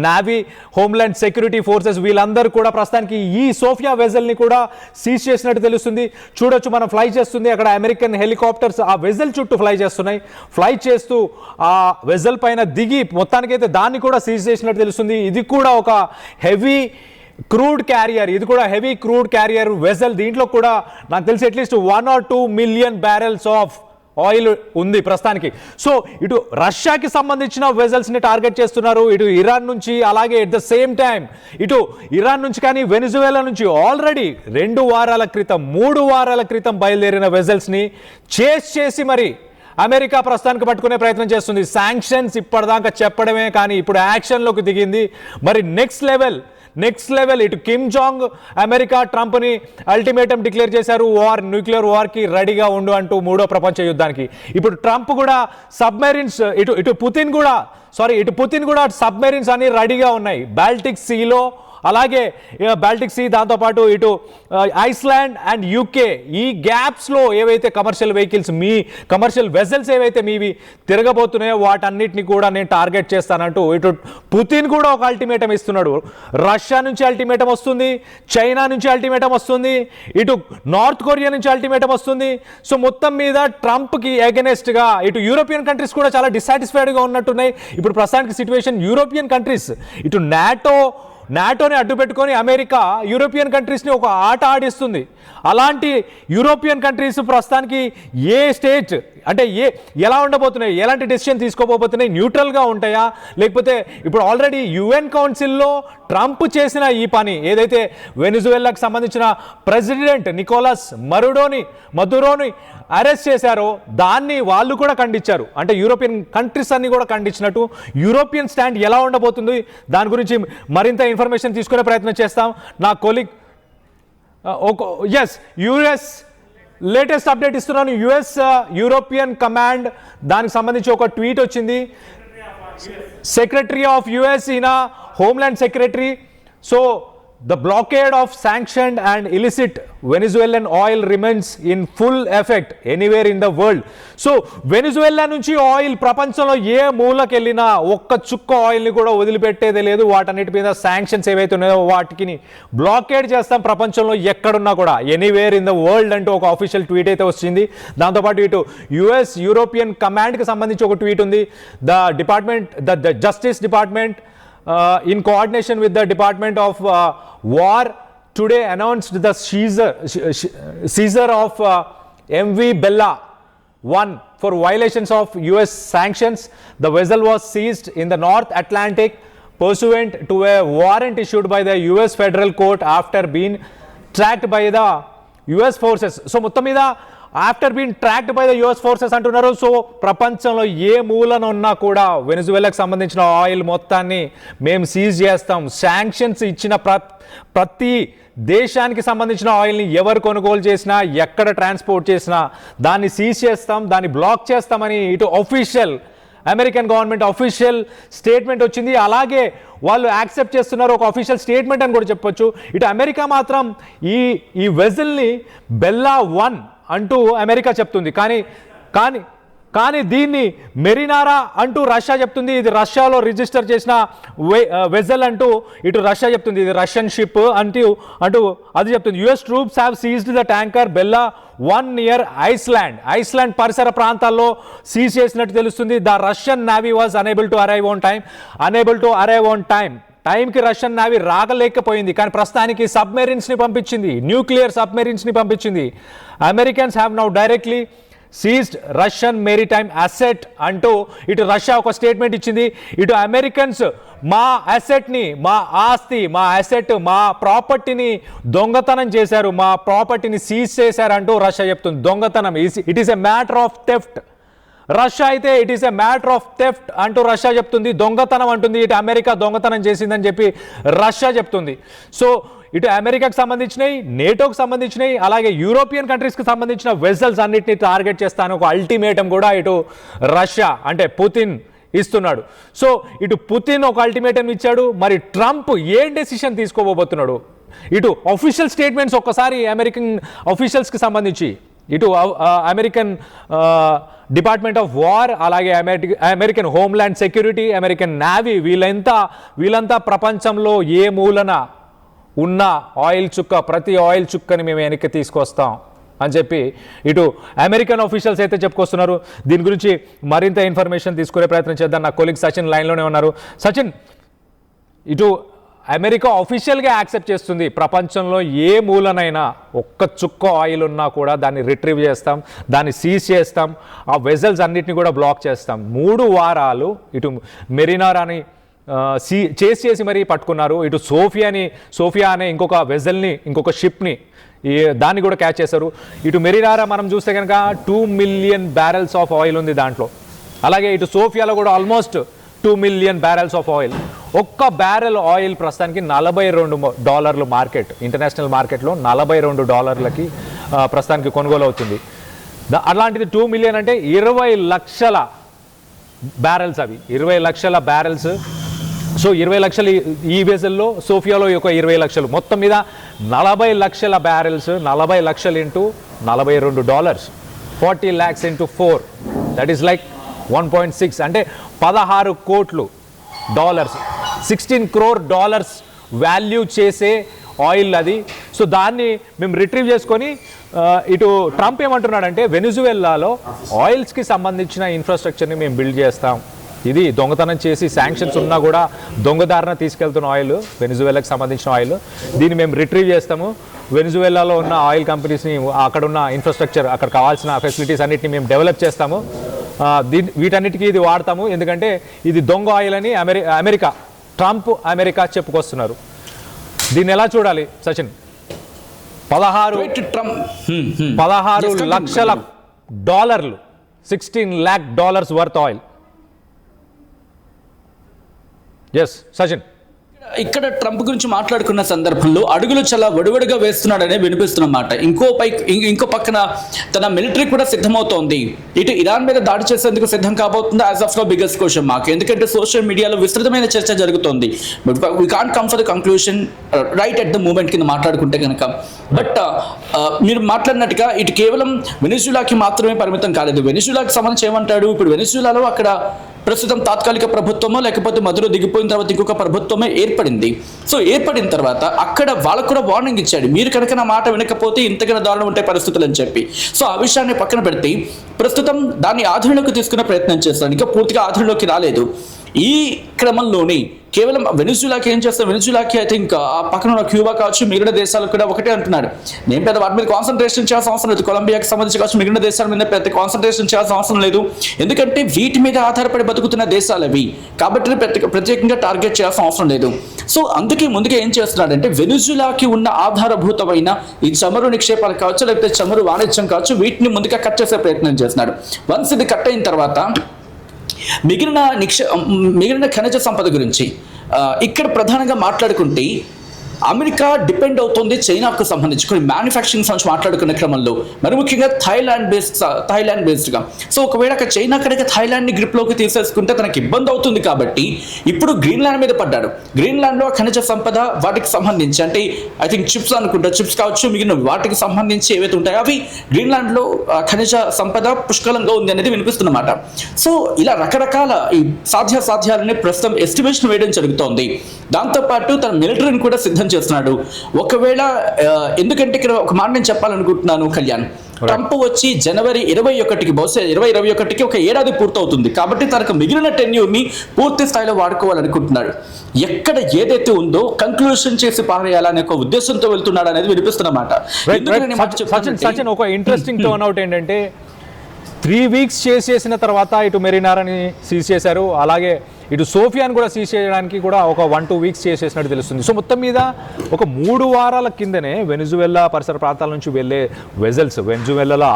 navy, homeland security forces వీళ్ళందరూ కూడా ప్రస్తుతానికి ఈ సోఫియా వెజల్ ని కూడా సీజ్ చేసినట్టు తెలుస్తుంది. చూడొచ్చు, మనం ఫ్లై చేస్తుంది అక్కడ అమెరికన్ హెలికాప్టర్స్ ఆ వెజల్ చుట్టూ ఫ్లై చేస్తున్నాయి. ఫ్లై చేస్తూ ఆ వెజల్ పైన దిగి మొత్తానికైతే దాన్ని కూడా సీజ్ చేసినట్టు తెలుస్తుంది. ఇది కూడా ఒక హెవీ క్రూడ్ క్యారియర్, ఇది కూడా హెవీ క్రూడ్ క్యారియర్ వెజల్. దీంట్లో కూడా నాకు తెలిసి at least 1 or 2 million barrels of oil ఉంది ప్రస్తుతానికి. సో ఇటు రష్యాకి సంబంధించిన వెజల్స్ ని టార్గెట్ చేస్తున్నారు, ఇటు ఇరాన్ నుంచి, అలాగే ఎట్ ద సేమ్ టైం ఇటు ఇరాన్ నుంచి కానీ వెనిజువేలా నుంచి ఆల్రెడీ 2 వారాల క్రితం 3 వారాల క్రితం బయలుదేరిన వెజల్స్ ని చేస్ చేసి మరి అమెరికా ప్రస్తుతానికి పట్టుకునే ప్రయత్నం చేస్తుంది. శాంక్షన్స్ ఇప్పటిదాకా చెప్పడమే కానీ ఇప్పుడు యాక్షన్లోకి దిగింది. మరి నెక్స్ట్ లెవెల్ ఇటు కిమ్ జాంగ్ అమెరికా ట్రంప్ని అల్టిమేటం డిక్లేర్ చేశారు, న్యూక్లియర్ వార్కి రెడీగా ఉండు అంటూ 3వ ప్రపంచ యుద్ధానికి. ఇప్పుడు ట్రంప్ కూడా సబ్మెరీన్స్, ఇటు పుతిన్ కూడా సబ్మెరీన్స్ అని రెడీగా ఉన్నాయి బాల్టిక్ సీలో, అలాగే బాల్టిక్ సీ, దాంతోపాటు ఇటు ఐస్లాండ్ అండ్ యూకే ఈ గ్యాప్స్లో ఏవైతే కమర్షియల్ వెహికల్స్, మీ కమర్షియల్ వెజల్స్ ఏవైతే మీవి తిరగబోతున్నాయో వాటన్నిటిని కూడా నేను టార్గెట్ చేస్తానంటూ ఇటు పుతిన్ కూడా ఒక అల్టిమేటం ఇస్తున్నాడు. రష్యా నుంచి అల్టిమేటం వస్తుంది, చైనా నుంచి అల్టిమేటం వస్తుంది, ఇటు నార్త్ కొరియా నుంచి అల్టిమేటం వస్తుంది. సో మొత్తం మీద ట్రంప్కి ఎగెనెస్ట్గా ఇటు యూరోపియన్ కంట్రీస్ కూడా చాలా డిసాటిస్ఫైడ్గా ఉన్నట్టున్నాయి ఇప్పుడు ప్రస్తుతానికి సిచ్యువేషన్. యూరోపియన్ కంట్రీస్ ఇటు నాటోని అడ్డు పెట్టుకొని అమెరికా యూరోపియన్ కంట్రీస్ని ఒక ఆట ఆడిస్తుంది. అలాంటి యూరోపియన్ కంట్రీస్ ప్రస్తుతానికి ఏ స్టేట్ అంటే ఎలా ఉండబోతున్నాయి, ఎలాంటి డెసిషన్ తీసుకోబోతున్నాయి, న్యూట్రల్గా ఉంటాయా, లేకపోతే ఇప్పుడు ఆల్రెడీ యుఎన్ కౌన్సిల్లో ట్రంప్ చేసిన ఈ పని ఏదైతే వెనిజువేలాకు సంబంధించిన ప్రెసిడెంట్ నికోలస్ మదురోని అరెస్ట్ చేశారో దాన్ని వాళ్ళు కూడా ఖండించారు. అంటే యూరోపియన్ కంట్రీస్ అన్ని కూడా ఖండించినట్టు యూరోపియన్ స్టాండ్ ఎలా ఉండబోతుంది దాని గురించి మరింత ఇన్ఫర్మేషన్ తీసుకునే ప్రయత్నం చేస్తాం. నా కొలీగ్ యుఎస్ లేటెస్ట్ అప్డేట్ ఇస్తున్నాను. యుఎస్ యూరోపియన్ కమాండ్ దానికి సంబంధించి ఒక ట్వీట్ వచ్చింది. సెక్రటరీ ఆఫ్ యుఎస్ ఈయన homeland secretary. So the blockade of sanctioned and illicit Venezuelan oil remains in full effect anywhere in the world. So Venezuela నుంచి ఆయిల్ ప్రపంచంలో ఏ మూలకెళ్ళినా ఒక్క చుక్క ఆయిల్ని కూడా వదిలిపెట్టేదే లేదు. వాటన్నిటి మీద శాంక్షన్స్ ఏవైతే ఉన్నాయో వాటికి బ్లాకేడ్ చేస్తాం ప్రపంచంలో ఎక్కడున్నా కూడా, ఎనీవేర్ ఇన్ ద వరల్డ్ అంటూ ఒక అఫీషియల్ ట్వీట్ అయితే వచ్చింది. దాంతోపాటు ఇటు యుఎస్ యూరోపియన్ కమాండ్కి సంబంధించి ఒక ట్వీట్ ఉంది. The justice department in coordination with the Department of War today announced the seizure of MV Bella 1 for violations of US sanctions. The vessel was seized in the North Atlantic pursuant to a warrant issued by the US federal court after being tracked by the US forces. So మొత్తం మీద after been tracked by the US forces అంటున్నారు. సో ప్రపంచంలో ఏ మూలన ఉన్నా కూడా వెనిజువేలాకు సంబంధించిన ఆయిల్ మొత్తాన్ని మేము సీజ్ చేస్తాం. శాంక్షన్స్ ఇచ్చిన ప్రతి దేశానికి సంబంధించిన ఆయిల్ని ఎవరు కొనుగోలు చేసినా, ఎక్కడ ట్రాన్స్పోర్ట్ చేసినా దాన్ని సీజ్ చేస్తాం, దాన్ని బ్లాక్ చేస్తామని ఇటు అమెరికన్ గవర్నమెంట్ అఫీషియల్ స్టేట్మెంట్ వచ్చింది. అలాగే వాళ్ళు యాక్సెప్ట్ చేస్తున్నారు, ఒక అఫీషియల్ స్టేట్మెంట్ అని కూడా చెప్పొచ్చు. ఇటు అమెరికా మాత్రం ఈ వెజల్ని బెల్లా 1 అంటూ అమెరికా చెప్తుంది, కానీ దీన్ని మెరినారా అంటూ రష్యా చెప్తుంది. ఇది రష్యాలో రిజిస్టర్ చేసిన వెజల్ అంటూ ఇటు రష్యా చెప్తుంది, ఇది రష్యన్ షిప్ అంటూ అది చెప్తుంది. US troops have seized the tanker Bella 1 near Iceland పరిసర ప్రాంతాల్లో సీజ్ చేసినట్టు తెలుస్తుంది. The Russian navy was unable to arrive on time. టైంకి రష్యన్ నావీ రాగలేకపోయింది, కానీ ప్రస్తుతానికి సబ్మెరీన్స్ని పంపించింది, న్యూక్లియర్ సబ్మెరీన్స్ని పంపించింది. Americans have now directly seized Russian maritime asset అంటూ ఇటు రష్యా ఒక స్టేట్మెంట్ ఇచ్చింది. ఇటు అమెరికన్స్ మా అసెట్ని, మా ఆస్తి, మా అసెట్, మా ప్రాపర్టీని దొంగతనం చేశారు, మా ప్రాపర్టీని సీజ్ చేశారు అంటూ రష్యా చెప్తుంది. దొంగతనం, it is a matter of theft Russia అయితే it is a matter of theft అంటూ రష్యా చెప్తుంది, దొంగతనం అంటుంది. ఇటు అమెరికా దొంగతనం చేసిందని చెప్పి రష్యా చెప్తుంది. సో ఇటు అమెరికాకు సంబంధించినవి, నేటోకి సంబంధించినవి, అలాగే యూరోపియన్ కంట్రీస్కి సంబంధించిన వెజల్స్ అన్నిటిని టార్గెట్ చేస్తాను ఒక అల్టిమేటం కూడా ఇటు రష్యా అంటే పుతిన్ ఇస్తున్నాడు. సో ఇటు పుతిన్ ఒక అల్టిమేటం ఇచ్చాడు, మరి ట్రంప్ ఏం డెసిషన్ తీసుకోబోతున్నాడు? ఇటు అఫీషియల్ స్టేట్మెంట్స్ ఒక్కసారి అమెరికన్ అఫీషియల్స్కి సంబంధించి, ఇటు అమెరికన్ డిపార్ట్మెంట్ ఆఫ్ వార్, అలాగే American homeland security, American navy, వీళ్ళంతా ప్రపంచంలో ఏ మూలన ఉన్న ఆయిల్ చుక్క, ప్రతి ఆయిల్ చుక్కని మేము వెనక్కి తీసుకొస్తాం అని చెప్పి ఇటు అమెరికన్ ఆఫీషియల్స్ అయితే చెప్పుకొస్తున్నారు. దీని గురించి మరింత ఇన్ఫర్మేషన్ తీసుకునే ప్రయత్నం చేద్దాం. నా కొలీగ్ సచిన్ లైన్లోనే ఉన్నారు. సచిన్, ఇటు అమెరికా ఆఫీషియల్గా యాక్సెప్ట్ చేస్తుంది ప్రపంచంలో ఏ మూలనైనా ఒక్క చుక్క ఆయిల్ ఉన్నా కూడా దాన్ని రిట్రీవ్ చేస్తాం, దాన్ని సీజ్ చేస్తాం, ఆ వెజల్స్ అన్నిటిని కూడా బ్లాక్ చేస్తాం. 3 వారాలు ఇటు మెరీనారాని చేసి మరీ పట్టుకున్నారు. ఇటు సోఫియా అనే ఇంకొక వెజల్ని, ఇంకొక షిప్ని దాన్ని కూడా క్యాచ్ చేశారు. ఇటు మెరీనారా మనం చూస్తే కనుక 2 మిలియన్ బ్యారెల్స్ ఆఫ్ ఆయిల్ ఉంది దాంట్లో. అలాగే ఇటు సోఫియాలో కూడా almost 2 million barrels of oil. ఒక్క బ్యారెల్ ఆయిల్ ప్రస్తుతానికి $42 మార్కెట్, ఇంటర్నేషనల్ మార్కెట్లో $42 ప్రస్తుతానికి కొనుగోలు అవుతుంది. అలాంటిది 2 మిలియన్ అంటే 20 లక్షల బ్యారెల్స్, అవి 20 లక్షల బ్యారెల్స్. సో 20 లక్షలు ఈ వెజల్లో, సోఫియాలో ఒక 20 లక్షలు, మొత్తం మీద 40 లక్షల బ్యారెల్స్. 40 లక్షలు into $42, 40 lakhs into 4, that is like 1.6 అంటే $16 కోట్లు, 16 crore dollars వాల్యూ చేసే ఆయిల్ అది. సో దాన్ని మేము రిట్రీవ్ చేసుకొని ఇటు ట్రంప్ ఏమంటున్నాడంటే వెనిజువెల్లాలో ఆయిల్స్కి సంబంధించిన ఇన్ఫ్రాస్ట్రక్చర్ని మేము బిల్డ్ చేస్తాం. ఇది దొంగతనం చేసి శాంక్షన్స్ ఉన్నా కూడా దొంగదారిన తీసుకెళ్తున్న ఆయిల్, వెనిజువెల్లాకి సంబంధించిన ఆయిల్, దీన్ని మేము రిట్రీవ్ చేస్తాము. వెనిజువెల్లాలో ఉన్న ఆయిల్ కంపెనీస్ని, అక్కడ ఉన్న ఇన్ఫ్రాస్ట్రక్చర్, అక్కడ కావాల్సిన ఫెసిలిటీస్ అన్నిటిని మేము డెవలప్ చేస్తాము. వీటన్నిటికీ ఇది వాడతాము, ఎందుకంటే ఇది దొంగ ఆయిల్ అని ట్రంప్ అమెరికా చెప్పుకొస్తున్నారు. దీన్ని ఎలా చూడాలి సచిన్? 16 లక్షల డాలర్లు, $16 lakh worth oil. Yes Sachin, ఇక్కడ ట్రంప్ గురించి మాట్లాడుకున్న సందర్భంలో అడుగులు చాలా వడివడిగా వేస్తున్నాడనే వినిపిస్తున్నమాట. ఇంకో పక్కన తన మిలిటరీ కూడా సిద్ధమవుతోంది. ఇటు ఇరాన్ మీద దాడి చేసేందుకు సిద్ధం కాబోతుంది. As of now biggest question mark. ఎందుకంటే సోషల్ మీడియాలో విస్తృతమైన చర్చ జరుగుతోంది. But we can't come for the conclusion right at the moment కింద మాట్లాడుకుంటే కనుక. బట్ మీరు మాట్లాడినట్టుగా ఇటు కేవలం వెనిజులాకి మాత్రమే పరిమితం కాలేదు. వెనిజులాకి సంబంధించి ఏమంటాడు, ఇప్పుడు వెనిజులాలో అక్కడ ప్రస్తుతం తాత్కాలిక ప్రభుత్వమో లేకపోతే మధ్యలో దిగిపోయిన తర్వాత ఇంకొక ప్రభుత్వమే ఏర్పడింది. సో ఏర్పడిన తర్వాత అక్కడ వాళ్ళకు కూడా వార్నింగ్ ఇచ్చాడు, మీరు కనుక నా మాట వినకపోతే ఇంతకన్నా దారుణం ఉంటే పరిస్థితులు అని చెప్పి. సో ఆ విషయాన్ని పక్కన పెడితే ప్రస్తుతం దాన్ని ఆధీనంలోకి తీసుకునే ప్రయత్నం చేస్తాను. ఇంకా పూర్తిగా ఆధీనంలోకి రాలేదు. ఈ క్రమంలోనే కేవలం వెనిజులాకి ఏం చేస్తాం, వెనిజులాకి ఐ థింక్ ఆ పక్కన ఉన్న క్యూబా కావచ్చు, మిగిలిన దేశాలకు కూడా ఒకటే అంటున్నారు, నేను పెద్ద వాటి మీద కాన్సన్ట్రేషన్ చేయాల్సిన అవసరం లేదు. కొలంబియాకి సంబంధించి కావచ్చు, మిగిలిన దేశాల మీద పెద్ద కాన్సన్ట్రేషన్ చేయాల్సిన అవసరం లేదు, ఎందుకంటే వీటి మీద ఆధారపడి బతుకుతున్న దేశాలు అవి, కాబట్టి ప్రత్యేకంగా టార్గెట్ చేయాల్సిన అవసరం లేదు. సో అందుకే ముందుగా ఏం చేస్తున్నాడంటే వెనిజులాకి ఉన్న ఆధారభూతమైన ఈ చమురు నిక్షేపాలు కావచ్చు, లేకపోతే చమురు వాణిజ్యం కావచ్చు, వీటిని ముందుగా కట్ చేసే ప్రయత్నం చేస్తున్నాడు. వన్స్ ఇది కట్ అయిన తర్వాత మిగిలిన ఖనిజ సంపద గురించి ఇక్కడ ప్రధానంగా మాట్లాడుకుంటే అమెరికా డిపెండ్ అవుతుంది చైనాకు సంబంధించి కొన్ని మ్యానుఫ్యాక్చరింగ్ సంబంధించి మాట్లాడుకునే క్రమంలో, మరి ముఖ్యంగా థాయిలాండ్ బేస్డ్గా. సో ఒకవేళ చైనా కనుక థాయిలాండ్ని గ్రిప్లోకి తీసేసుకుంటే తనకి ఇబ్బంది అవుతుంది. కాబట్టి ఇప్పుడు గ్రీన్లాండ్ మీద పడ్డాడు. గ్రీన్లాండ్లో ఖనిజ సంపద వాటికి సంబంధించి అంటే ఐ థింక్ చిప్స్ అనుకుంటా, చిప్స్ కావచ్చు, మిగిలిన వాటికి సంబంధించి ఏవైతే ఉంటాయో అవి గ్రీన్లాండ్లో ఖనిజ సంపద పుష్కలంగా ఉంది అనేది వినిపిస్తున్నమాట. సో ఇలా రకరకాల ఈ సాధ్యాలని ప్రస్తుతం ఎస్టిమేషన్ వేయడం జరుగుతోంది. దాంతోపాటు తన మిలిటరీని కూడా సిద్ధం చేస్తున్నాడు. ఒకవేళ ఎందుకంటే ఇక్కడ ఒక మాట నేను చెప్పాలనుకుంటున్నాను కళ్యాణ్, ట్రంప్ వచ్చి జనవరి 21కి, బహుశా 2021కి ఒక ఏడాది పూర్తవుతుంది. కాబట్టి తనకు మిగిలిన టెన్యూర్ని పూర్తి స్థాయిలో వాడుకోవాలనుకుంటున్నాడు. ఎక్కడ ఏదైతే ఉందో కంక్లూషన్ చేసి పారేయాలనే ఒక ఉద్దేశంతో వెళ్తున్నాడు అనేది వినిపిస్తున్నమాట. సచిన్, ఒక ఇంట్రెస్టింగ్ టర్న్ అవుట్ ఏంటంటే 3 weeks చేసిన తర్వాత ఇటు మెరీనారాని సీజ్ చేశారు, అలాగే ఇటు సోఫియాని కూడా సీజ్ చేయడానికి కూడా ఒక 1-2 weeks చేసేసినట్టు తెలుస్తుంది. సో మొత్తం మీద ఒక 3 వారాల కిందనే వెనిజువెల్లా పరిసర ప్రాంతాల నుంచి వెళ్ళే వెజల్స్ వెనిజువెల్లాలో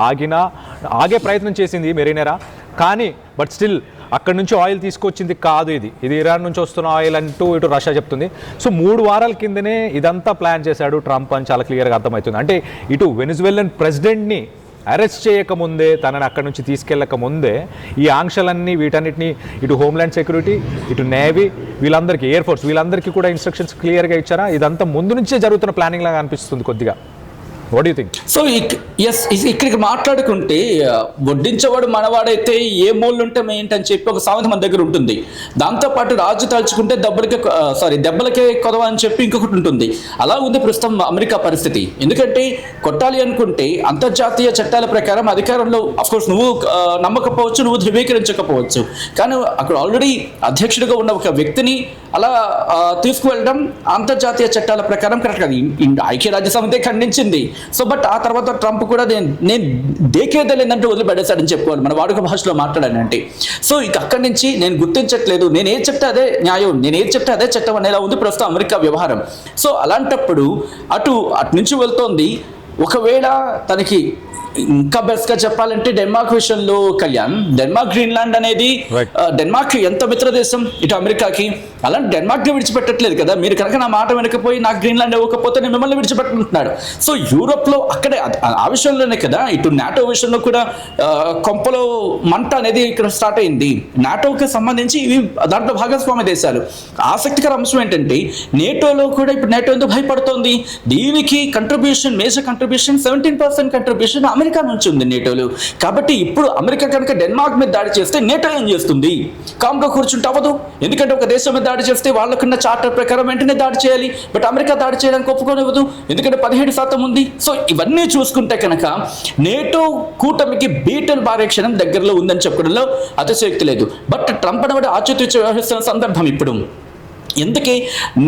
ఆగే ప్రయత్నం చేసింది మెరీనారా. కానీ బట్ స్టిల్ అక్కడ నుంచి ఆయిల్ తీసుకొచ్చింది కాదు, ఇది ఇరాన్ నుంచి వస్తున్న ఆయిల్ అంటూ ఇటు రష్యా చెప్తుంది. సో 3 వారాల కిందనే ఇదంతా ప్లాన్ చేశాడు ట్రంప్ అని చాలా క్లియర్గా అర్థమవుతుంది. అంటే ఇటు వెనిజువెలన్ ప్రెసిడెంట్ని అరెస్ట్ చేయకముందే, తనని అక్కడి నుంచి తీసుకెళ్ళక ముందే ఈ ఆంక్షలన్నీ వీటన్నిటిని ఇటు హోమ్ల్యాండ్ సెక్యూరిటీ, ఇటు నేవీ, వీళ్ళందరికీ ఎయిర్ ఫోర్స్, వీళ్ళందరికీ కూడా ఇన్స్ట్రక్షన్స్ క్లియర్గా ఇచ్చారా? ఇదంతా ముందు నుంచే జరుగుతున్న ప్లానింగ్ లాగా అనిపిస్తుంది కొద్దిగా. What you think? సో ఇక్కడికి మాట్లాడుకుంటే వడ్డించేవాడు మనవాడైతే ఏ మూలు ఉంటే ఏంటని చెప్పి ఒక సామెత మన దగ్గర ఉంటుంది. దాంతోపాటు రాజు తలుచుకుంటే దెబ్బలకే కొదవ అని చెప్పి ఇంకొకటి ఉంటుంది. అలా ఉంది ప్రస్తుతం అమెరికా పరిస్థితి. ఎందుకంటే కొట్టాలి అనుకుంటే అంతర్జాతీయ చట్టాల ప్రకారం అధికారంలో అఫ్కోర్స్ నువ్వు నమ్మకపోవచ్చు, నువ్వు ధృవీకరించకపోవచ్చు, కానీ అక్కడ ఆల్రెడీ అధ్యక్షుడిగా ఉన్న ఒక వ్యక్తిని అలా తీసుకువెళ్ళడం అంతర్జాతీయ చట్టాల ప్రకారం కరెక్ట్ కాదు. ఐక్యరాజ్య సమితి ఖండించింది. సో బట్ ఆ తర్వాత ట్రంప్ కూడా నేను దేకేదలేదంటే వదిలిపెట్టేశాడని చెప్పుకోవాలి, మన వాడుక భాషలో మాట్లాడానంటే. సో ఇక అక్కడి నుంచి నేను గుర్తించట్లేదు, నేను ఏది చెప్తే అదే న్యాయం, నేను ఏది చెప్తే అదే చట్టం అనేలా ఉంది ప్రస్తుతం అమెరికా వ్యవహారం. సో అలాంటప్పుడు అటు నుంచి వెళ్తోంది. ఒకవేళ తనకి ఇంకా బెస్ట్గా చెప్పాలంటే డెన్మార్క్ విషయంలో కళ్యాణ్, డెన్మార్క్ గ్రీన్లాండ్ అనేది డెన్మార్క్ ఎంత మిత్ర దేశం ఇటు అమెరికాకి, అలాంటి డెన్మార్క్ని విడిచిపెట్టట్లేదు కదా. మీరు కనుక నా మాట వినకపోయి నాకు గ్రీన్లాండ్ ఇవ్వకపోతే నేను మిమ్మల్ని విడిచిపెట్టుకుంటున్నాడు. సో యూరోప్లో అక్కడే ఆ విషయంలోనే కదా, ఇటు నాటో విషయంలో కూడా కొంపలో మంట అనేది ఇక్కడ స్టార్ట్ అయింది. నాటోకి సంబంధించి ఇవి దాంట్లో భాగస్వామ్య దేశాలు. ఆసక్తికర అంశం ఏంటంటే నేటోలో కూడా ఇప్పుడు నేటో ఎందుకు భయపడుతోంది? దీనికి contribution, major contribution 17% contribution America నుంచి ఉంది నేటోలో. కాబట్టి ఇప్పుడు అమెరికా కనుక డెన్మార్క్ మీద దాడి చేస్తే నేటో ఏం చేస్తుంది? కామ్గా కూర్చుంటే అవ్వదు. ఎందుకంటే ఒక దేశం మీద దాడి చేస్తే వాళ్ళకున్న చార్టర్ ప్రకారం వెంటనే దాడి చేయాలి. బట్ అమెరికా దాడి చేయడానికి ఒప్పుకోనివ్వదు, ఎందుకంటే 17% ఉంది. సో ఇవన్నీ చూసుకుంటే కనుక నేటో కూటమికి బీటలు బారే క్షణం దగ్గరలో ఉందని చెప్పడంలో అతిశయోక్తి లేదు. బట్ ట్రంప్ అనేవాడు ఆచితూచి వ్యవహరిస్తున్న సందర్భం ఇప్పుడు. ఎందుకే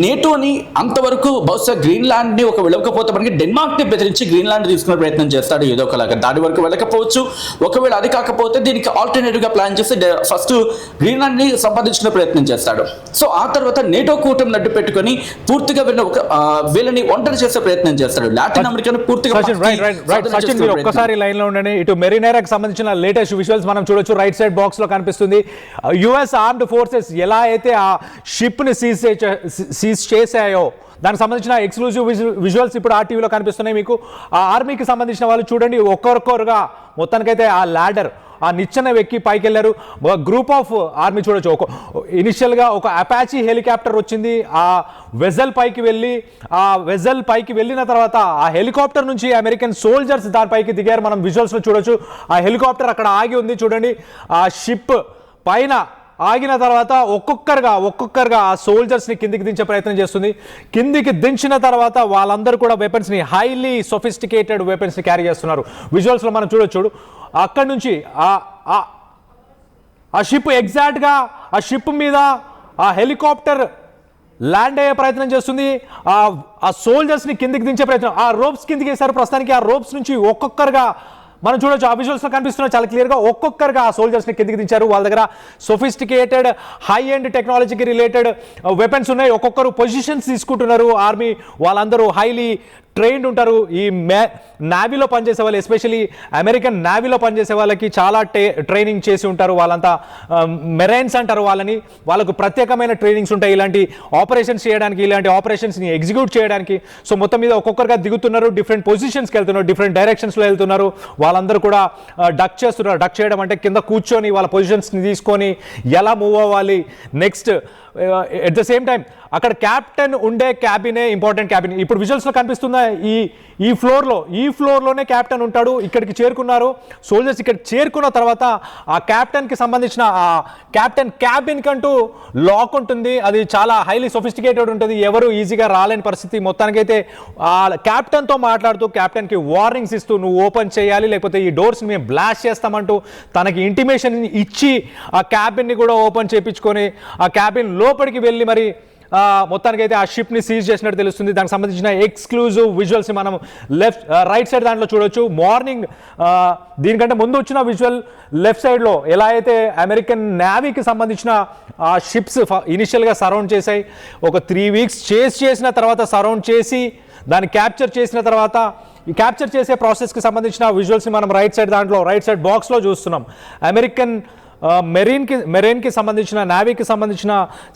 నేటోని అంతవరకు బహుశా గ్రీన్లాండ్ని ఒక వెళ్ళకపోతే మనకి డెన్మార్క్ని బెదిరించి గ్రీన్లాండ్ తీసుకునే ప్రయత్నం చేస్తాడు ఏదో ఒకలాగా. దాని వరకు వెళ్ళకపోవచ్చు. ఒకవేళ అది కాకపోతే దీనికి ఆల్టర్నేటివ్గా ప్లాన్ చేసి ఫస్ట్ గ్రీన్లాండ్ని సంపాదించుకునే ప్రయత్నం చేస్తాడు. సో ఆ తర్వాత నేటో కూటమి నడ్డు పెట్టుకొని పూర్తిగా వీళ్ళని ఒంటరి చేసే ప్రయత్నం చేస్తాడు. లాటిన్ అమెరికాను పూర్తిగా ఒక్కసారి లైన్ లో ఉండండి. ఇటు మెరీనేరాకి సంబంధించిన లేటెస్ట్ విజువల్స్ మనం చూడొచ్చు. రైట్ సైడ్ బాక్స్ లో కనిపిస్తుంది. యుఎస్ ఆర్మ్డ్ ఫోర్సెస్ ఎలా అయితే ఆ షిప్ ని సీజ్ చేశాయో దానికి సంబంధించిన ఎక్స్క్లూజివ్ విజువల్స్ ఇప్పుడు ఆర్టీవీలో కనిపిస్తున్నాయి మీకు. ఆ ఆర్మీకి సంబంధించిన వాళ్ళు చూడండి, ఒక్కొక్కరుగా మొత్తానికైతే ఆ ల్యాడర్, ఆ నిచ్చెన వెక్కి పైకి వెళ్ళారు. గ్రూప్ ఆఫ్ ఆర్మీ చూడొచ్చు. ఇనిషియల్గా ఒక అపాచీ హెలికాప్టర్ వచ్చింది, ఆ వెజల్ పైకి వెళ్ళిన తర్వాత ఆ హెలికాప్టర్ నుంచి అమెరికన్ సోల్జర్స్ దానిపైకి దిగారు. మనం విజువల్స్లో చూడొచ్చు. ఆ హెలికాప్టర్ అక్కడ ఆగి ఉంది చూడండి. ఆ షిప్ పైన ఆగిన తర్వాత ఒక్కొక్కరుగా ఆ సోల్జర్స్ని కిందికి దించే ప్రయత్నం చేస్తుంది. కిందికి దించిన తర్వాత వాళ్ళందరూ కూడా వెపన్స్ని, హైలీ సొఫిస్టికేటెడ్ వెపన్స్ని క్యారీ చేస్తున్నారు. విజువల్స్లో మనం చూడొచ్చు. అక్కడి నుంచి ఆ షిప్ ఎగ్జాక్ట్గా ఆ షిప్ మీద ఆ హెలికాప్టర్ ల్యాండ్ అయ్యే ప్రయత్నం చేస్తుంది. ఆ సోల్జర్స్ని కిందికి దించే ప్రయత్నం, ఆ రోప్స్ కిందికి వేశారు. ప్రస్తుతానికి ఆ రోప్స్ నుంచి ఒక్కొక్కరుగా మనం చూడొచ్చు. ఆ విజువల్స్లో కనిపిస్తున్న చాలా క్లియర్గా ఒక్కొక్కరుగా ఆ సోల్జర్స్ని కిందికి దించారు. వాళ్ళ దగ్గర సొఫిస్టికేటెడ్ హై ఎండ్ టెక్నాలజీకి రిలేటెడ్ వెపన్స్ ఉన్నాయి. ఒక్కొక్కరు పొజిషన్స్ తీసుకుంటున్నారు. ఆర్మీ వాళ్ళందరూ హైలీ ట్రైన్డ్ ఉంటారు. ఈ నావీలో పనిచేసే వాళ్ళు, ఎస్పెషలీ అమెరికన్ నావీలో పనిచేసే వాళ్ళకి చాలా ట్రైనింగ్ చేసి ఉంటారు. వాళ్ళంతా మెరైన్స్ అంటారు వాళ్ళని. వాళ్ళకు ప్రత్యేకమైన ట్రైనింగ్స్ ఉంటాయి ఇలాంటి ఆపరేషన్స్ చేయడానికి, ఇలాంటి ఆపరేషన్స్ని ఎగ్జిక్యూట్ చేయడానికి. సో మొత్తం మీద ఒక్కొక్కరుగా దిగుతున్నారు, డిఫరెంట్ పొజిషన్స్కి వెళ్తున్నారు, డిఫరెంట్ డైరెక్షన్స్లో వెళ్తున్నారు. వాళ్ళందరూ కూడా డక్ చేస్తున్నారు. డక్ చేయడం అంటే కింద కూర్చొని వాళ్ళ పొజిషన్స్ని తీసుకొని ఎలా మూవ్ అవ్వాలి next. At the same time అక్కడ క్యాప్టెన్ ఉండే క్యాబినే ఇంపార్టెంట్ క్యాబిన్. ఇప్పుడు విజువల్స్లో కనిపిస్తున్న ఈ ఫ్లోర్లోనే క్యాప్టెన్ ఉంటాడు. ఇక్కడికి చేరుకున్నారు సోల్జర్స్. ఇక్కడికి చేరుకున్న తర్వాత ఆ క్యాప్టెన్కి సంబంధించిన ఆ క్యాప్టెన్ క్యాబిన్ కంటూ లాక్ ఉంటుంది. అది చాలా హైలీ సొఫిస్టికేటెడ్ ఉంటుంది. ఎవరు ఈజీగా రాలేని పరిస్థితి. మొత్తానికైతే ఆ క్యాప్టెన్తో మాట్లాడుతూ క్యాప్టెన్కి వార్నింగ్స్ ఇస్తూ నువ్వు ఓపెన్ చేయాలి, లేకపోతే ఈ డోర్స్ మేము బ్లాస్ట్ చేస్తామంటూ తనకి ఇంటిమేషన్ ఇచ్చి ఆ క్యాబిన్ని కూడా ఓపెన్ చేయించుకొని ఆ క్యాబిన్ లోపలికి వెళ్ళి మరి మొత్తానికైతే ఆ షిప్ని సీజ్ చేసినట్టు తెలుస్తుంది. దానికి సంబంధించిన ఎక్స్క్లూజివ్ విజువల్స్ని మనం రైట్ సైడ్ దాంట్లో చూడొచ్చు. మార్నింగ్ దీనికంటే ముందు వచ్చిన విజువల్ లెఫ్ట్ సైడ్లో ఎలా అయితే అమెరికన్ నేవీకి సంబంధించిన ఆ షిప్స్ ఇనిషియల్గా సరౌండ్ చేశాయి. ఒక 3 వీక్స్ చేసిన తర్వాత సరౌండ్ చేసి దాన్ని క్యాప్చర్ చేసిన తర్వాత ఈ క్యాప్చర్ చేసే ప్రాసెస్కి సంబంధించిన విజువల్స్ని మనం రైట్ సైడ్ బాక్స్లో చూస్తున్నాం. అమెరికన్ మెరైన్కి సంబంధించిన నావీకి సంబంధించిన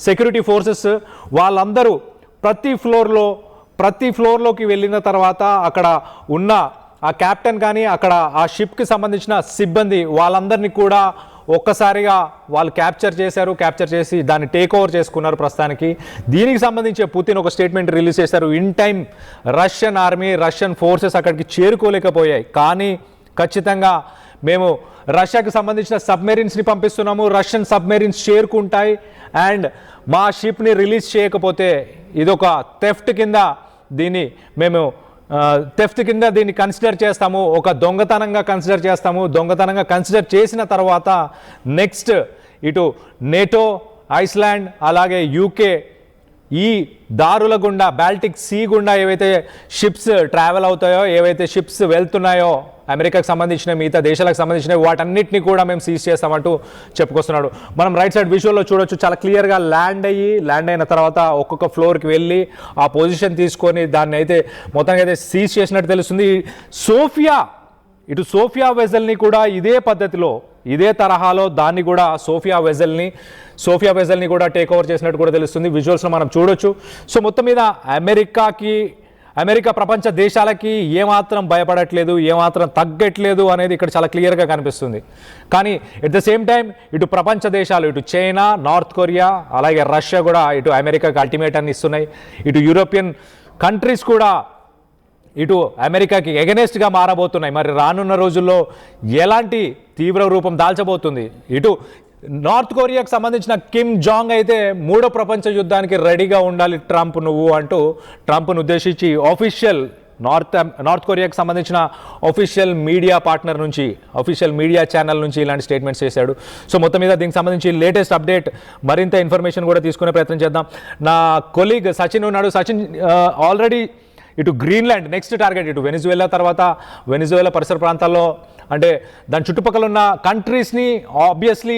సెక్యూరిటీ ఫోర్సెస్ వాళ్ళందరూ ప్రతి ఫ్లోర్లోకి వెళ్ళిన తర్వాత అక్కడ ఉన్న ఆ కెప్టెన్ కానీ అక్కడ ఆ షిప్కి సంబంధించిన సిబ్బంది వాళ్ళందరినీ కూడా ఒక్కసారిగా వాళ్ళు క్యాప్చర్ చేసి దాన్ని టేక్ ఓవర్ చేసుకున్నారు ప్రస్తుతానికి. దీనికి సంబంధించి పుతిన్ ఒక స్టేట్మెంట్ రిలీజ్ చేశారు. In time Russian army Russian forces అక్కడికి చేరుకోలేకపోయాయి, కానీ ఖచ్చితంగా మేము రష్యాకి సంబంధించిన సబ్మెరీన్స్ని పంపిస్తున్నాము, రష్యన్ సబ్మెరీన్స్ చేరుకుంటాయి, అండ్ మా షిప్ని రిలీజ్ చేయకపోతే ఇదొక థెఫ్ట్ కింద దీన్ని కన్సిడర్ చేస్తాము, ఒక దొంగతనంగా కన్సిడర్ చేసిన తర్వాత నెక్స్ట్ ఇటు నేటో, ఐస్లాండ్ అలాగే యూకే ఈ దారుల గుండా బాల్టిక్ సీ గుండా ఏవైతే షిప్స్ ట్రావెల్ అవుతాయో, ఏవైతే షిప్స్ వెళ్తున్నాయో అమెరికాకు సంబంధించిన మిగతా దేశాలకు సంబంధించిన వాటన్నిటిని కూడా మేము సీజ్ చేస్తామంటూ చెప్పుకొస్తున్నాడు. మనం రైట్ సైడ్ విజువల్లో చూడొచ్చు, చాలా క్లియర్గా ల్యాండ్ అయిన తర్వాత ఒక్కొక్క ఫ్లోర్కి వెళ్ళి ఆ పొజిషన్ తీసుకొని దాన్ని అయితే మొత్తంగా అయితే సీజ్ చేసినట్టు తెలుస్తుంది. సోఫియా వెజల్ని కూడా ఇదే పద్ధతిలో ఇదే తరహాలో దాన్ని కూడా సోఫియా వెజల్ని కూడా టేక్ ఓవర్ చేసినట్టు కూడా తెలుస్తుంది. విజువల్స్లో మనం చూడొచ్చు. సో మొత్తం మీద అమెరికా ప్రపంచ దేశాలకి ఏమాత్రం భయపడట్లేదు, ఏమాత్రం తగ్గట్లేదు అనేది ఇక్కడ చాలా క్లియర్గా కనిపిస్తుంది. కానీ ఎట్ ద సేమ్ టైం ఇటు ప్రపంచ దేశాలు, ఇటు చైనా, నార్త్ కొరియా అలాగే రష్యా కూడా ఇటు అమెరికాకి అల్టిమేటాన్ని ఇస్తున్నాయి. ఇటు యూరోపియన్ కంట్రీస్ కూడా ఇటు అమెరికాకి ఎగనెస్ట్గా మారబోతున్నాయి. మరి రానున్న రోజుల్లో ఎలాంటి తీవ్ర రూపం దాల్చబోతుంది? ఇటు నార్త్ కొరియాకు సంబంధించిన కిమ్ జాంగ్ అయితే మూడో ప్రపంచ యుద్ధానికి రెడీగా ఉండాలి ట్రంప్ నువ్వు అంటూ ట్రంప్ను ఉద్దేశించి ఆఫీషియల్ నార్త్ కొరియాకు సంబంధించిన ఆఫీషియల్ మీడియా ఛానల్ నుంచి ఇలాంటి స్టేట్మెంట్స్ చేశాడు. సో మొత్తం మీద దీనికి సంబంధించి లేటెస్ట్ అప్డేట్ మరింత ఇన్ఫర్మేషన్ కూడా తీసుకునే ప్రయత్నం చేద్దాం. నా కొలీగ్ సచిన్ ఉన్నాడు. సచిన్, ఆల్రెడీ ఇటు గ్రీన్లాండ్ నెక్స్ట్ టార్గెట్, ఇటు వెనిజువేలా పరిసర ప్రాంతాల్లో అంటే దాని చుట్టుపక్కల ఉన్న కంట్రీస్ని ఆబ్వియస్లీ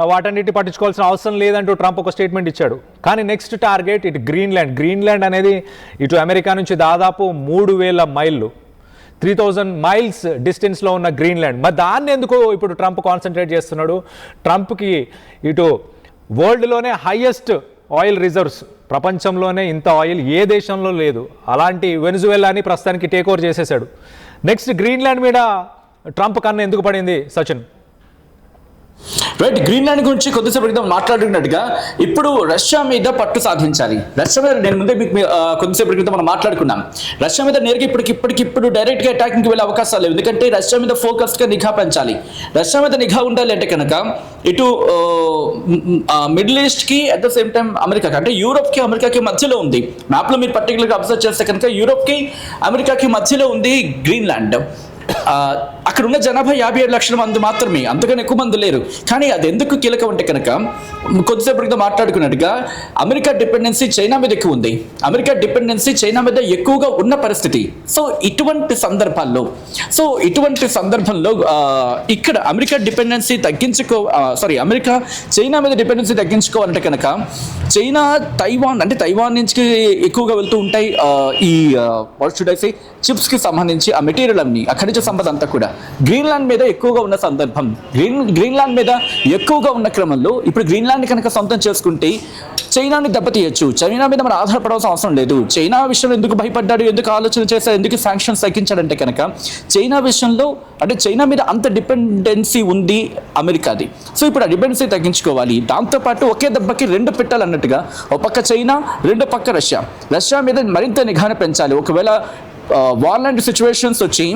వాటన్నిటి పట్టించుకోవాల్సిన అవసరం లేదంటూ ట్రంప్ ఒక స్టేట్మెంట్ ఇచ్చాడు. కానీ నెక్స్ట్ టార్గెట్ ఇటు గ్రీన్లాండ్ అనేది ఇటు అమెరికా నుంచి దాదాపు 3000 మైళ్ళు 3000 మైల్స్ డిస్టెన్స్లో ఉన్న గ్రీన్లాండ్. మరి దాన్ని ఎందుకు ఇప్పుడు ట్రంప్ కాన్సన్ట్రేట్ చేస్తున్నాడు? ట్రంప్కి ఇటు వరల్డ్లోనే హైయెస్ట్ ఆయిల్ రిజర్వ్స్, ప్రపంచంలోనే ఇంత ఆయిల్ ఏ దేశంలో లేదు. అలాంటి వెనిజువేలాని ప్రస్తుతానికి టేక్ ఓవర్ చేసేసాడు. నెక్స్ట్ గ్రీన్లాండ్ మీద ట్రంప్ కన్నా ఎందుకు పడింది సచిన్? రైట్, గ్రీన్లాండ్ గురించి కొద్దిసేపు క్రితం మాట్లాడుకున్నట్టుగా ఇప్పుడు రష్యా మీద పట్టు సాధించాలి. రష్యా మీద నేను ముందే మీకు కొద్దిసేపు క్రితం మనం మాట్లాడుకున్నాం. రష్యా మీద నేరుగా ఇప్పటికిప్పుడు డైరెక్ట్గా అటాకింగ్కి వెళ్ళే అవకాశాలు లేవు. ఎందుకంటే రష్యా మీద ఫోకస్గా నిఘా పెంచాలి. రష్యా మీద నిఘా ఉండాలి అంటే కనుక ఇటు మిడిల్ ఈస్ట్కి అట్ ద సేమ్ టైం అమెరికాకి, అంటే యూరోప్కి అమెరికాకి మధ్యలో ఉంది. మ్యాప్లో మీరు పర్టికులర్గా అబ్జర్వ్ చేస్తే కనుక యూరోప్కి అమెరికాకి మధ్యలో ఉంది గ్రీన్లాండ్. అక్కడ ఉన్న జనాభా 57 లక్షల మంది మాత్రమే, అంతకన్నా ఎక్కువ మంది లేరు. కానీ అది ఎందుకు కీలకం అంటే కనుక కొద్దిసేపు క్రితం మాట్లాడుకున్నట్టుగా అమెరికా డిపెండెన్సీ చైనా మీద ఎక్కువ ఉంది. అమెరికా డిపెండెన్సీ చైనా మీద ఎక్కువగా ఉన్న పరిస్థితి. సో ఇటువంటి సందర్భంలో ఇక్కడ అమెరికా చైనా మీద డిపెండెన్సీ తగ్గించుకోవాలంటే కనుక చైనా తైవాన్ నుంచి ఎక్కువగా వెళ్తూ ఉంటాయి ఈ చిప్స్కి సంబంధించి ఆ మెటీరియల్ అన్ని అక్కడి నుంచి సంపద అంతా కూడా గ్రీన్లాండ్ మీద ఎక్కువగా ఉన్న సందర్భం. గ్రీన్లాండ్ మీద ఎక్కువగా ఉన్న క్రమంలో ఇప్పుడు గ్రీన్లాండ్ కనుక సొంతం చేసుకుంటే చైనాని దెబ్బతీయచ్చు. చైనా మీద మనం ఆధారపడాల్సిన అవసరం లేదు. చైనా విషయంలో ఎందుకు భయపడ్డాడు, ఎందుకు ఆలోచన చేశాడు, ఎందుకు శాంక్షన్స్ తగ్గించాడంటే కనుక చైనా విషయంలో అంటే చైనా మీద అంత డిపెండెన్సీ ఉంది అమెరికాది. సో ఇప్పుడు ఆ డిపెండెన్సీ తగ్గించుకోవాలి. దాంతోపాటు ఒకే దెబ్బకి 2 పెట్టాలి అన్నట్టుగా, ఒక పక్క చైనా, రెండో పక్క రష్యా మీద మరింత నిఘాను పెంచాలి. ఒకవేళ వార్ లాంటి సిచ్యువేషన్స్ వచ్చి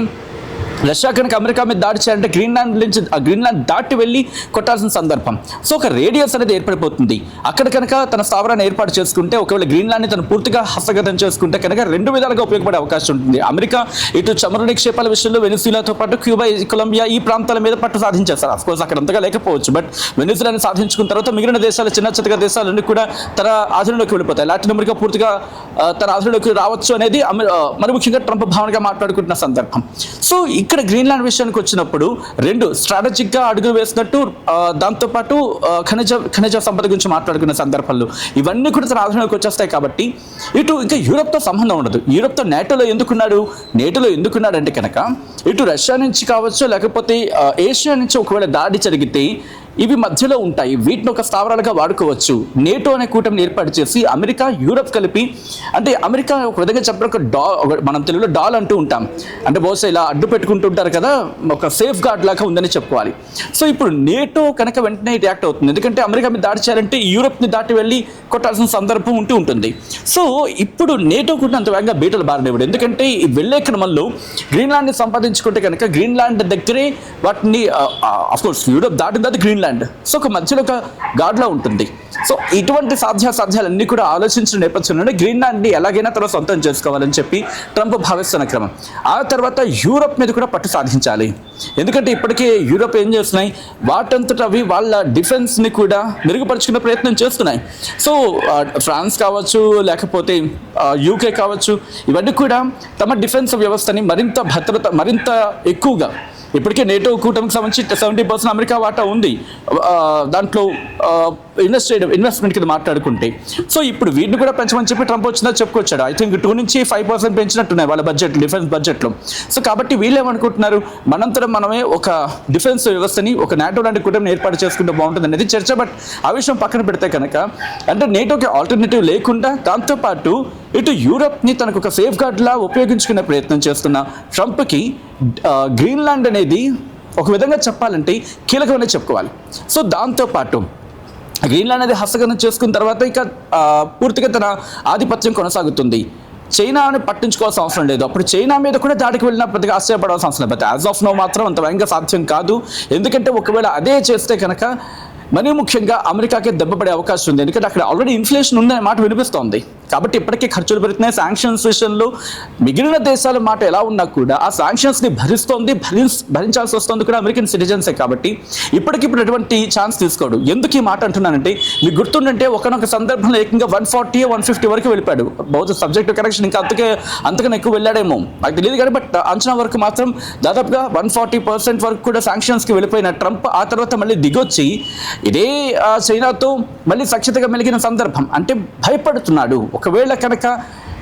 రష్యా కనుక అమెరికా మీద దాడి చేయాలంటే గ్రీన్లాండ్ దాటి వెళ్ళి కొట్టాల్సిన సందర్భం. సో ఒక రేడియస్ అనేది ఏర్పడిపోతుంది. అక్కడ కనుక తన స్థావరాన్ని ఏర్పాటు చేసుకుంటే, ఒకవేళ గ్రీన్లాండ్ని తను పూర్తిగా హస్తగతం చేసుకుంటే కనుక 2 విధాలుగా ఉపయోగపడే అవకాశం ఉంటుంది. అమెరికా ఇటు చమురు నిక్షేపాల విషయంలో వెనిజులాతో పాటు క్యూబా, కొలంబియా ఈ ప్రాంతాల మీద పట్టు సాధించేస్తారు. అఫ్కోర్స్ అక్కడ అంతగా లేకపోవచ్చు, బట్ వెనిజులాని సాధించుకున్న తర్వాత మిగిలిన దేశాలు, చిన్న దేశాలన్నీ కూడా తన ఆధీనంలోకి వెళ్ళిపోతాయి. లాటిన్ అమెరికా పూర్తిగా తన ఆధీనంలోకి రావచ్చు అనేది మరి ముఖ్యంగా ట్రంప్ భావనగా మాట్లాడుకుంటున్న సందర్భం. సో ఇక్కడ గ్రీన్లాండ్ విషయానికి వచ్చినప్పుడు రెండు స్ట్రాటజిక్గా అడుగులు వేసినట్టు, దాంతోపాటు ఖనిజ సంపద గురించి మాట్లాడుకునే సందర్భాల్లో ఇవన్నీ కూడా తన ఆధీనంలోకి వచ్చేస్తాయి. కాబట్టి ఇటు ఇంకా యూరోప్తో సంబంధం ఉండదు. యూరోప్తో నేటోలో ఎందుకున్నాడు అంటే కనుక ఇటు రష్యా నుంచి కావచ్చు, లేకపోతే ఏషియా నుంచి ఒకవేళ దాడి జరిగితే ఇవి మధ్యలో ఉంటాయి, వీటిని ఒక స్థావరాలుగా వాడుకోవచ్చు. నేటో అనే కూటమిని ఏర్పాటు చేసి అమెరికా, యూరప్ కలిపి, అంటే అమెరికా ఒక విధంగా చెప్పడం మనం తెలుగులో డాల్ అంటూ ఉంటాం, అంటే బహుశా ఇలా అడ్డు పెట్టుకుంటుంటారు కదా, ఒక సేఫ్ గార్డ్ లాగా ఉందని చెప్పుకోవాలి. సో ఇప్పుడు నేటో కనుక వెంటనే రియాక్ట్ అవుతుంది, ఎందుకంటే అమెరికా మీద దాడి చేయాలంటే యూరప్ని దాటి వెళ్ళి కొట్టాల్సిన సందర్భం ఉంటుంది. సో ఇప్పుడు నేటో కూడా అంత వేగంగా బీటలు బారనివ్వడు, ఎందుకంటే ఈ వెళ్ళే క్రమంలో గ్రీన్లాండ్ని సంపాదించుకుంటే కనుక గ్రీన్లాండ్ దగ్గరే వాటిని అఫ్కోర్స్ యూరప్ దాటిన తర్వాత గ్రీన్లాండ్, సో ఒక మధ్యలో ఒక గాడ్లా ఉంటుంది. సో ఇటువంటి సాధ్యాలన్నీ కూడా ఆలోచించిన నేపథ్యంలోనే గ్రీన్లాండ్ని ఎలాగైనా తన సొంతం చేసుకోవాలని చెప్పి ట్రంప్ భావిస్తున్న క్రమం. ఆ తర్వాత యూరప్ మీద కూడా పట్టు సాధించాలి, ఎందుకంటే ఇప్పటికే యూరప్ ఏం చేస్తున్నాయి, వాటంతట అవి వాళ్ళ డిఫెన్స్ని కూడా మెరుగుపరుచుకునే ప్రయత్నం చేస్తున్నాయి. సో ఫ్రాన్స్ కావచ్చు, లేకపోతే యూకే కావచ్చు, ఇవన్నీ కూడా తమ డిఫెన్స్ వ్యవస్థని మరింత ఎక్కువగా, ఇప్పటికే నేటో కూటమికి సంబంధించి 70% అమెరికా వాటా ఉంది, దాంట్లో ఇన్వెస్ట్మెంట్ కింద మాట్లాడుకుంటే. సో ఇప్పుడు వీటిని కూడా పెంచమని చెప్పి ట్రంప్ వచ్చిందా చెప్పుకొచ్చాడు. ఐ థింక్ 2 నుంచి 5% పెంచినట్టున్నాయి వాళ్ళ బడ్జెట్, డిఫెన్స్ బడ్జెట్లో. సో కాబట్టి వీళ్ళు ఏమనుకుంటున్నారు, మనంతరం మనమే ఒక డిఫెన్స్ వ్యవస్థని, ఒక నాటో లాంటి కూటమిని ఏర్పాటు చేసుకుంటే బాగుంటుంది అనేది చర్చ. బట్ ఆ విషయం పక్కన పెడితే కనుక, అంటే నేటోకి ఆల్టర్నేటివ్ లేకుండా దాంతోపాటు ఇటు యూరప్ని తనకు ఒక సేఫ్ గార్డ్లా ఉపయోగించుకునే ప్రయత్నం చేస్తున్న ట్రంప్కి గ్రీన్లాండ్ అనేది ఒక విధంగా చెప్పాలంటే కీలకమనే చెప్పుకోవాలి. సో దాంతోపాటు గ్రీన్లాండ్ అనేది హస్తగతం చేసుకున్న తర్వాత ఇక పూర్తిగా తన ఆధిపత్యం కొనసాగుతుంది. చైనాని పట్టించుకోవాల్సిన అవసరం లేదు. అప్పుడు చైనా మీద కూడా దాడికి వెళ్ళినా పెద్దగా ఆశ్చర్యపడాల్సిన అవసరం లేదు. యాజ్ ఆఫ్ నో మాత్రం అంత వేగంగా సాధ్యం కాదు, ఎందుకంటే ఒకవేళ అదే చేస్తే కనుక మరీ ముఖ్యంగా అమెరికాకే దెబ్బపడే అవకాశం ఉంది, ఎందుకంటే అక్కడ ఆల్రెడీ ఇన్ఫ్లేషన్ ఉందనే మాట వినిపిస్తోంది. కాబట్టి ఇప్పటికే ఖర్చులు పెరుగుతున్నాయి. శాంక్షన్స్ విషయంలో మిగిలిన దేశాల మాట ఎలా ఉన్నా కూడా ఆ శాంక్షన్స్ని భరించాల్సి వస్తుంది కూడా అమెరికన్ సిటిజన్సే. కాబట్టి ఇప్పటికిప్పుడు ఎటువంటి ఛాన్స్ తీసుకోడు. ఎందుకు ఈ మాట అంటున్నానంటే, మీకు గుర్తుండంటే ఒకనొక సందర్భంలో ఏకంగా 140, 150 వరకు వెళ్ళిపోయాడు. బహుశా సబ్జెక్ట్ కరెక్షన్ ఇంకా అంతకన్నా ఎక్కువ వెళ్ళాడేమో నాకు తెలియదు, కానీ బట్ అంచనా వరకు మాత్రం దాదాపుగా 140% వరకు కూడా శాంక్షన్స్కి వెళ్ళిపోయిన ట్రంప్ ఆ తర్వాత మళ్ళీ దిగొచ్చి ఇదే చైనాతో మళ్ళీ సఖ్యతగా మెలిగిన సందర్భం. అంటే భయపడుతున్నాడు ఒకవేళ కనుక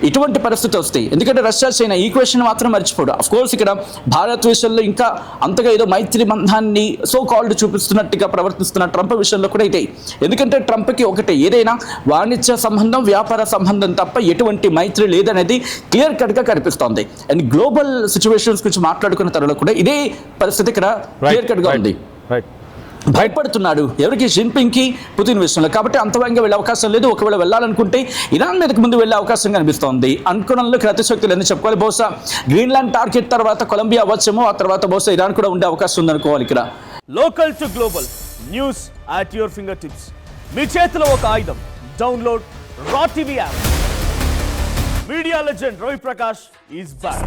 ఇటువంటి పరిస్థితి వస్తాయి, ఎందుకంటే రష్యా చైనా ఈక్వేషన్ మాత్రం మర్చిపోడు. అఫ్ కోర్స్ ఇక్కడ భారత్ విషయంలో ఇంకా అంతగా ఏదో మైత్రి బంధాన్ని సో కాల్డ్ చూపిస్తున్నట్టుగా ప్రవర్తిస్తున్న ట్రంప్ విషయంలో కూడా ఇదే. ఎందుకంటే ట్రంప్కి ఒకటే, ఏదైనా వాణిజ్య సంబంధం, వ్యాపార సంబంధం తప్ప ఎటువంటి మైత్రి లేదనేది క్లియర్ కట్గా కనిపిస్తోంది. అండ్ గ్లోబల్ సిచ్యువేషన్స్ గురించి మాట్లాడుకున్న తర్వాత కూడా ఇదే పరిస్థితి ఇక్కడ క్లియర్ కట్గా ఉంది. భయపడుతున్నాడు ఎవరికి, జిన్పింగ్కి, పుతిన్ విషయంలో. కాబట్టి అంత వేగంగా వెళ్ళే అవకాశం లేదు. ఒకవేళ వెళ్ళాలనుకుంటే ఇరాన్ మీదకి ముందు వెళ్ళే అవకాశం కనిపిస్తోంది. అనుకోవడంలో అతిశక్తులు అని చెప్పుకోవాలి. బహుశా గ్రీన్లాండ్ టార్గెట్ తర్వాత కొలంబియా అవ్వచ్చేమో, ఆ తర్వాత బహుశా ఇరాన్ కూడా ఉండే అవకాశం ఉందనుకోవాలి. ఇక్కడ local to global news at your finger tips. మీ చేతిలో ఒక ఆయుధం. Download Raw TV app. Media legend Ravi Prakash is back.